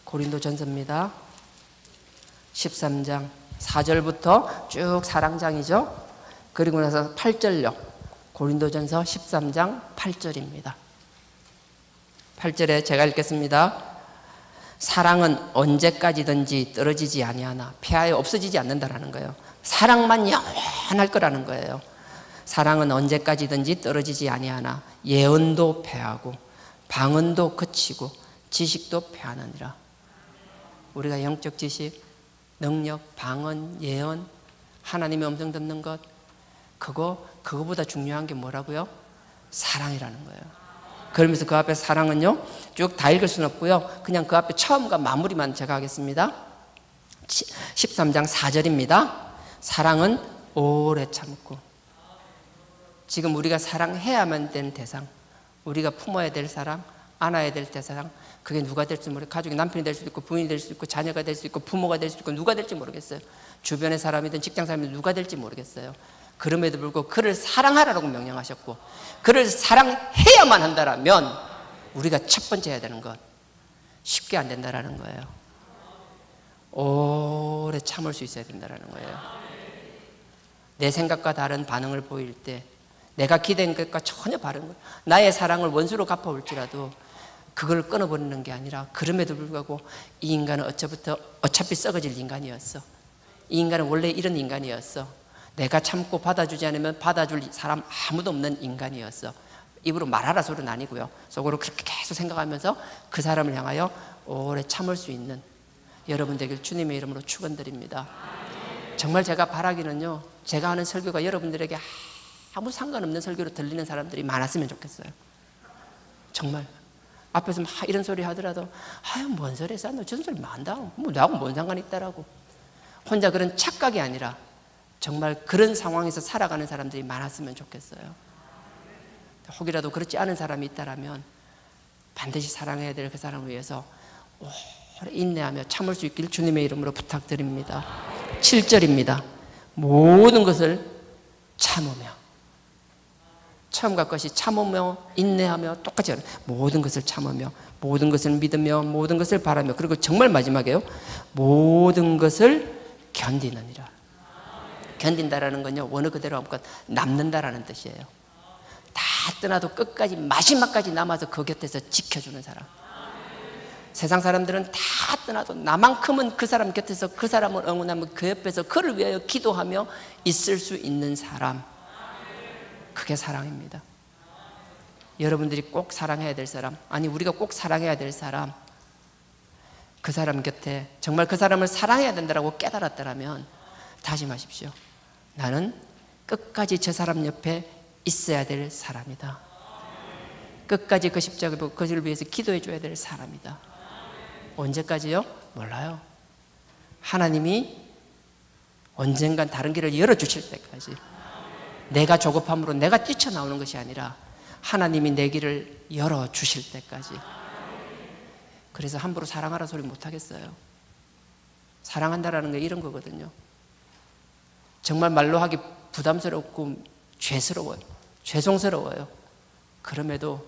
고린도전서입니다. 13장 4절부터 쭉 사랑장이죠. 그리고 나서 8절요. 고린도전서 13장 8절입니다. 8절에 제가 읽겠습니다. 사랑은 언제까지든지 떨어지지 아니하나 폐하여 없어지지 않는다라는 거예요. 사랑만 영원할 거라는 거예요. 사랑은 언제까지든지 떨어지지 아니하나 예언도 패하고 방언도 그치고 지식도 패하느니라. 우리가 영적 지식, 능력, 방언, 예언, 하나님의 음성 듣는 것, 그거보다 중요한 게 뭐라고요? 사랑이라는 거예요. 그러면서 그 앞에 사랑은요, 쭉 다 읽을 수는 없고요, 그냥 그 앞에 처음과 마무리만 제가 하겠습니다. 13장 4절입니다. 사랑은 오래 참고. 지금 우리가 사랑해야만 되는 대상, 우리가 품어야 될 사랑, 안아야 될 대상, 그게 누가 될지 모르겠어요. 가족이 남편이 될 수도 있고 부인이 될 수도 있고 자녀가 될 수도 있고 부모가 될 수도 있고 누가 될지 모르겠어요. 주변의 사람이든 직장 사람이든 누가 될지 모르겠어요. 그럼에도 불구하고 그를 사랑하라고 명령하셨고, 그를 사랑해야만 한다라면 우리가 첫 번째 해야 되는 것, 쉽게 안 된다라는 거예요. 오래 참을 수 있어야 된다라는 거예요. 내 생각과 다른 반응을 보일 때, 내가 기대한 것과 전혀 다른 것, 나의 사랑을 원수로 갚아올지라도 그걸 끊어버리는 게 아니라, 그럼에도 불구하고 이 인간은 어차피 썩어질 인간이었어. 이 인간은 원래 이런 인간이었어. 내가 참고 받아주지 않으면 받아줄 사람 아무도 없는 인간이었어. 입으로 말하라 소리는 아니고요, 속으로 그렇게 계속 생각하면서 그 사람을 향하여 오래 참을 수 있는 여러분 되길 주님의 이름으로 축원드립니다. 정말 제가 바라기는요, 제가 하는 설교가 여러분들에게 아무 상관없는 설교로 들리는 사람들이 많았으면 좋겠어요. 정말 앞에서 막 이런 소리 하더라도 뭔 소리 했어? 너 저런 소리 많다. 뭐 나하고 뭔 상관이 있다라고 혼자 그런 착각이 아니라 정말 그런 상황에서 살아가는 사람들이 많았으면 좋겠어요. 혹이라도 그렇지 않은 사람이 있다라면 반드시 사랑해야 될 그 사람을 위해서 오래 인내하며 참을 수 있길 주님의 이름으로 부탁드립니다. 7절입니다. 모든 것을 참으며. 처음과 것이 참으며 인내하며 똑같이 하는, 모든 것을 참으며 모든 것을 믿으며 모든 것을 바라며, 그리고 정말 마지막에요, 모든 것을 견디느니라. 견딘다라는 건요, 원어 그대로 하면 남는다라는 뜻이에요. 다 떠나도 끝까지 마지막까지 남아서 그 곁에서 지켜주는 사람. 세상 사람들은 다 떠나도 나만큼은 그 사람 곁에서 그 사람을 응원하며 그 옆에서 그를 위하여 기도하며 있을 수 있는 사람, 그게 사랑입니다. 여러분들이 꼭 사랑해야 될 사람, 아니 우리가 꼭 사랑해야 될 사람, 그 사람 곁에 정말 그 사람을 사랑해야 된다고 깨달았더라면 다짐하십시오. 나는 끝까지 저 사람 옆에 있어야 될 사람이다. 끝까지 그 십자가를 보고 그를 위해서 기도해 줘야 될 사람이다. 언제까지요? 몰라요. 하나님이 언젠간 다른 길을 열어주실 때까지. 내가 조급함으로 내가 뛰쳐나오는 것이 아니라 하나님이 내 길을 열어주실 때까지. 그래서 함부로 사랑하라 소리 못하겠어요. 사랑한다라는 게 이런 거거든요. 정말 말로 하기 부담스럽고 죄스러워요. 죄송스러워요. 그럼에도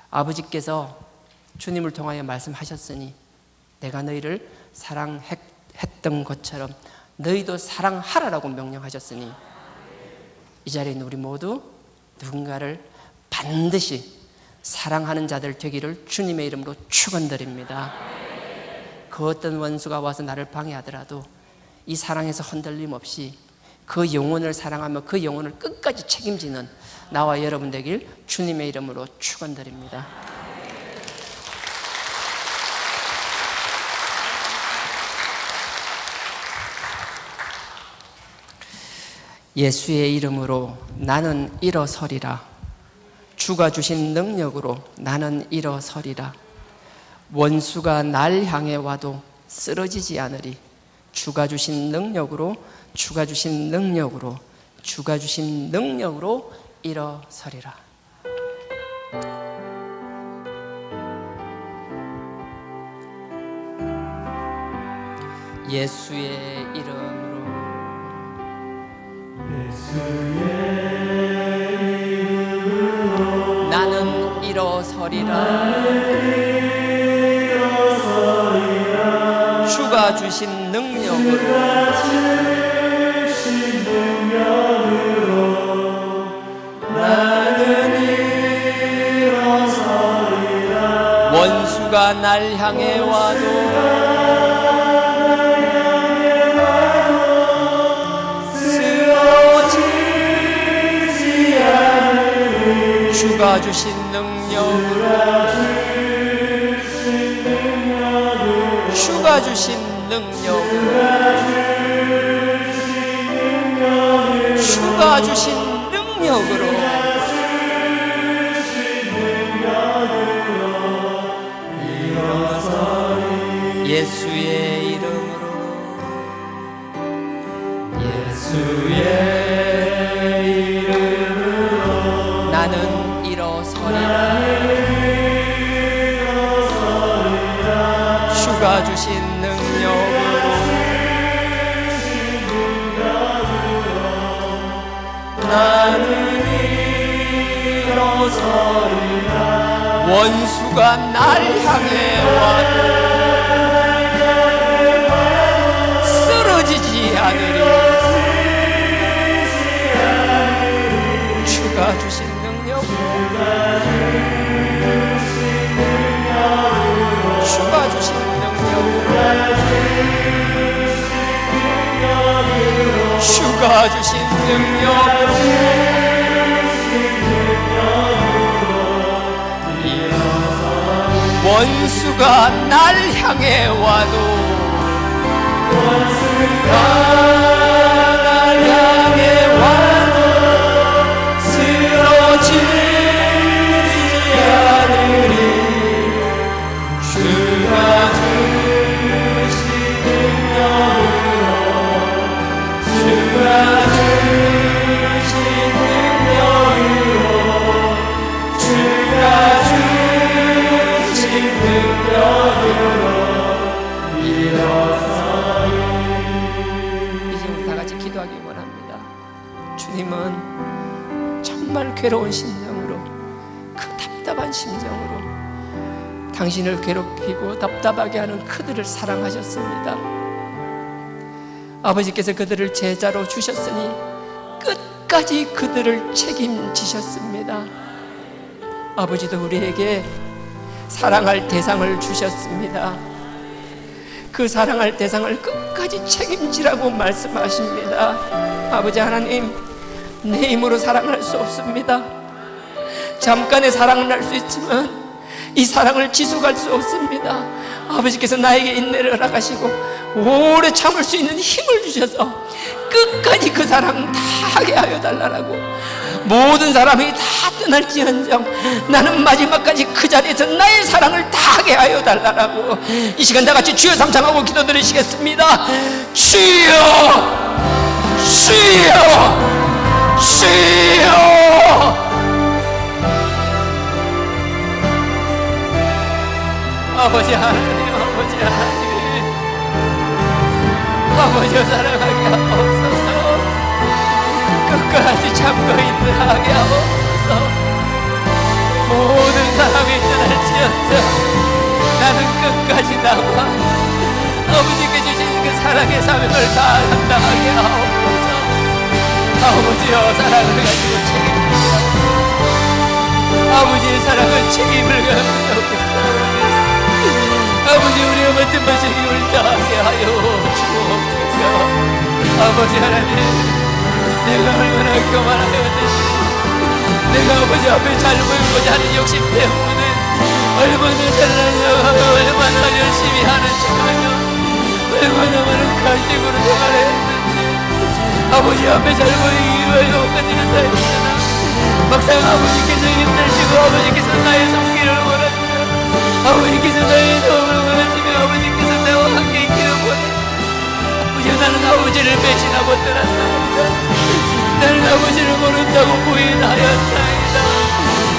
아버지께서 주님을 통하여 말씀하셨으니 내가 너희를 사랑했던 것처럼 너희도 사랑하라라고 명령하셨으니 이 자리에 있는 우리 모두 누군가를 반드시 사랑하는 자들 되기를 주님의 이름으로 축원드립니다. 그 어떤 원수가 와서 나를 방해하더라도 이 사랑에서 흔들림 없이 그 영혼을 사랑하며 그 영혼을 끝까지 책임지는 나와 여러분 되길 주님의 이름으로 축원드립니다. 예수의 이름으로 나는 일어서리라. 주가 주신 능력으로 나는 일어서리라. 원수가 날 향해 와도 쓰러지지 않으리. 주가 주신 능력으로, 주가 주신 능력으로, 주가 주신 능력으로 일어서리라. 예수의 이름으로, 나는 일어서리라. 주가 주신 능력으로, 나는 일어서리라. 원수가 날 향해 와도 주가 주신 능력으로, 주가 주신 능력으로, 주가 주신 능력으로, 예수의 이름으로, 예수의 이름으로 나는 일어서리라. 주가 주신 능력으로, 나는 일어서리라. 원수가 날 향해 와도 쓰러지지 않으리. 주가 주신 주가 주신 능력으로, 주가 주신 능력으로 원수가 날 향해 와도, 원수가 날 향해 와도 쓰러지지 않으리. 주가 주신 능력으로, 주가 주신 능력으로, 주가 주신 능력으로 일어서리. 이제 우리 다 같이 기도하기 원합니다. 주님은 정말 괴로운 심정으로, 그 답답한 심정으로 당신을 괴롭히고 답답하게 하는 그들을 사랑하셨습니다. 아버지께서 그들을 제자로 주셨으니 끝까지 그들을 책임지셨습니다. 아버지도 우리에게 사랑할 대상을 주셨습니다. 그 사랑할 대상을 끝까지 책임지라고 말씀하십니다. 아버지 하나님, 내 힘으로 사랑할 수 없습니다. 잠깐의 사랑은 할 수 있지만 이 사랑을 지속할 수 없습니다. 아버지께서 나에게 인내를 허락하시고 오래 참을 수 있는 힘을 주셔서 끝까지 그 사랑 다 하게 하여 달라고. 모든 사람이 다 떠날지언정 나는 마지막까지 그 자리에서 나의 사랑을 다 하게 하여 달라고. 이 시간 다 같이 주여 삼창하고 기도드리시겠습니다. 주여, 주여, 주여. 아버지 하나님, 아버지 하나님, 아버지를 사랑하게 하옵소서. 끝까지 참고 인내하게 하옵소서. 모든 사람이 떠날지언정 나는 끝까지 나와 아버지께 주신 그 사랑의 사명을 다 감당하게 하옵소서. 아버지여, 사랑을 가지고 책임지시옵소서. 아버지의 사랑은 책임을 갖고 있습니다. 아버지, 우리가 맡은 바 책임을 다하게 하여 주옵소서. 아버지 하나님, 내가 얼마나 교만하였는지, 내가 아버지 앞에 잘 보이고자 하는 욕심 때문에 얼마나 잘나가고 얼마나 열심히 하는 척하며 얼마나 많은 간식으로 생활했는지, 아버지 앞에 잘 보이기 위해 욕까지는 다 했으나 막상 아버지께서 힘내시고 아버지께서 나의 손길을 원하시며 아버지께서 나의 도움을 원하시며 아버지께서 나와 함께 있기를 원하시며, 아버지, 나는 아버지를 배신하고 떠났나이다. 나는 아버지를 모른다고 부인하였나이다.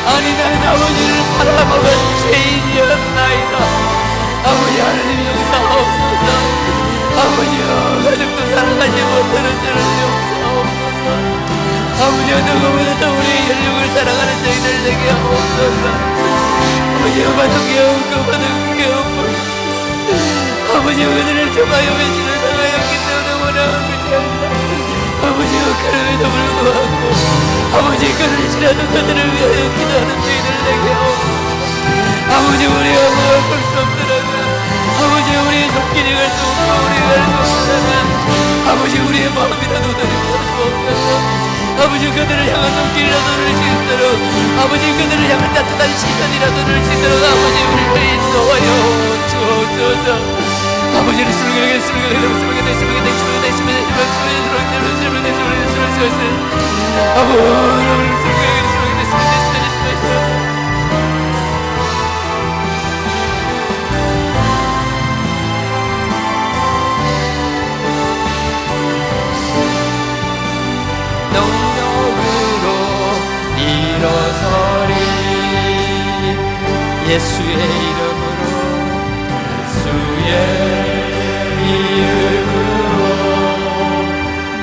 아니, 나는 아버지를 팔아먹은 죄인이었나이다. 아버지 하나님 용서하옵소서. 아버지여, 가족도 사랑하지 못하는 저를 용서하옵소서. 아버지여, 누구보다 더 우리의 혈육을 사랑하는 저희들 되게 하옵소서. 아버지여, 바둑이 없고 바둑이 없고 아버지여, 그들을 통하여 배신을 당하였기 때문에 원하옵니다. 아버지여, 그럼에도 불구하고 아버지 그들이라도 그들을 위하여 기도하는 저희들 되게 하옵소서. 아버지, 우리가 무엇을 수 없더라도 아버지, 우리의 손길이 갈 수 없고 우리가 갈 수 없다면 아버지, 우리의 마음이라도 드리고 주옵소서. 아버지, 그들을 향한 눈길이라도 늘 수 있도록 아버지, 그들을 향한 따뜻한 시선이라도 늘 수 있도록 아버지, 우리를 인도하여 주옵소서. 아버지를 수르게 일어서리 예수의 이름으로 예수의 이름으로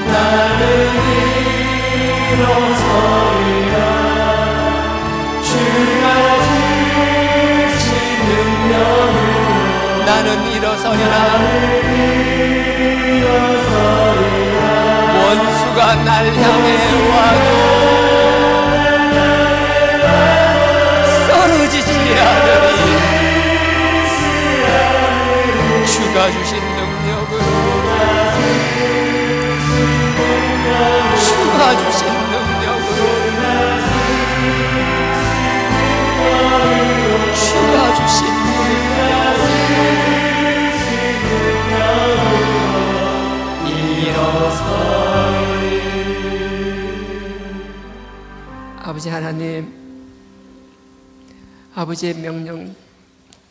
나는 일어서리라. 주가 주신 능력으로 나는 일어서리라. 원수가 날 향해 와도 쓰러지지 않으리. 주가 주신 능력으로 주가 주신 능력으로 주가 주신 능력으로 일어서리. 아버지 하나님, 아버지의 명령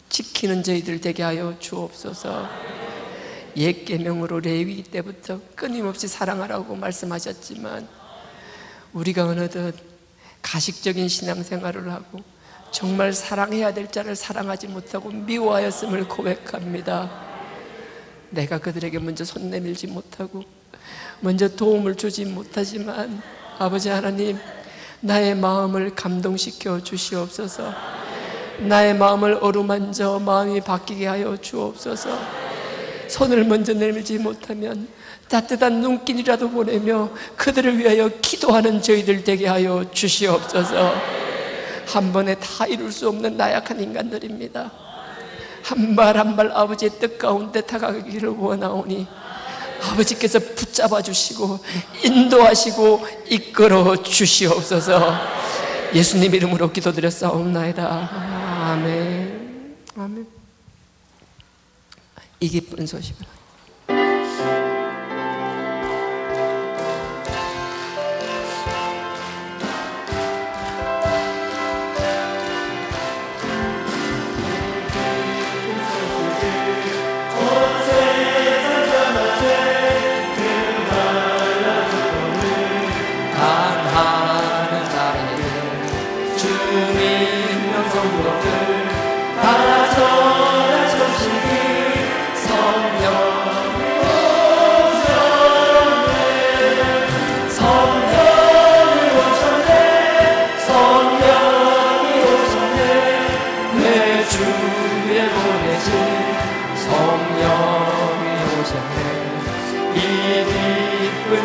지키는 저희들 되게 하여 주옵소서. 옛 계명으로 레위기 때부터 끊임없이 사랑하라고 말씀하셨지만 우리가 어느덧 가식적인 신앙생활을 하고 정말 사랑해야 될 자를 사랑하지 못하고 미워하였음을 고백합니다. 내가 그들에게 먼저 손 내밀지 못하고 먼저 도움을 주지 못하지만 아버지 하나님, 나의 마음을 감동시켜 주시옵소서. 나의 마음을 어루만져 마음이 바뀌게 하여 주옵소서. 손을 먼저 내밀지 못하면 따뜻한 눈길이라도 보내며 그들을 위하여 기도하는 저희들 되게 하여 주시옵소서. 한 번에 다 이룰 수 없는 나약한 인간들입니다. 한 발 한 발 아버지의 뜻 가운데 다가가기를 원하오니 아버지께서 붙잡아 주시고 인도하시고 이끌어 주시옵소서. 예수님 이름으로 기도드렸사옵나이다. 아멘. 아멘. 이 기쁜 소식을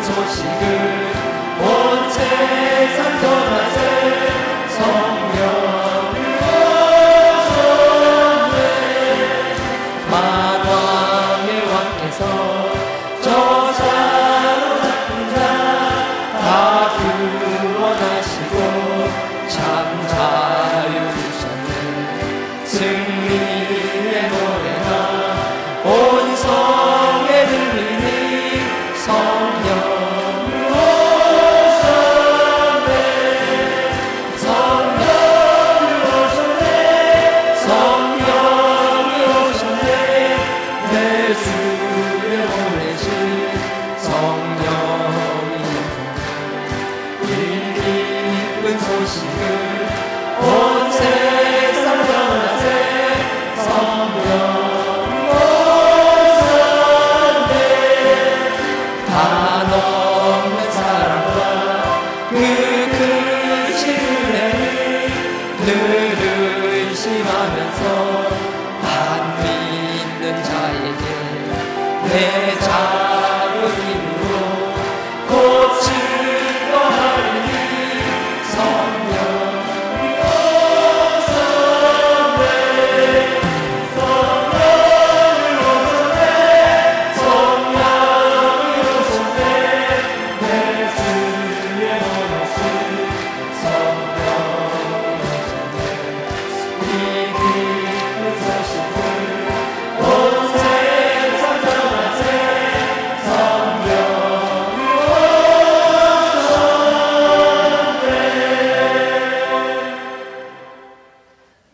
소식을 온 세상 전하세. 성령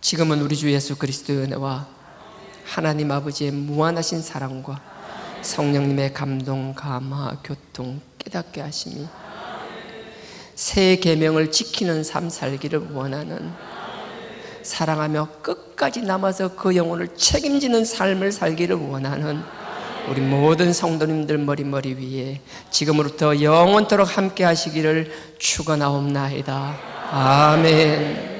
지금은 우리 주 예수 그리스도의 은혜와 하나님 아버지의 무한하신 사랑과 성령님의 감동, 감화, 교통, 깨닫게 하심이 새 계명을 지키는 삶 살기를 원하는, 사랑하며 끝까지 남아서 그 영혼을 책임지는 삶을 살기를 원하는 우리 모든 성도님들 머리 위에 지금으로부터 영원토록 함께 하시기를 축원하옵나이다. 아멘.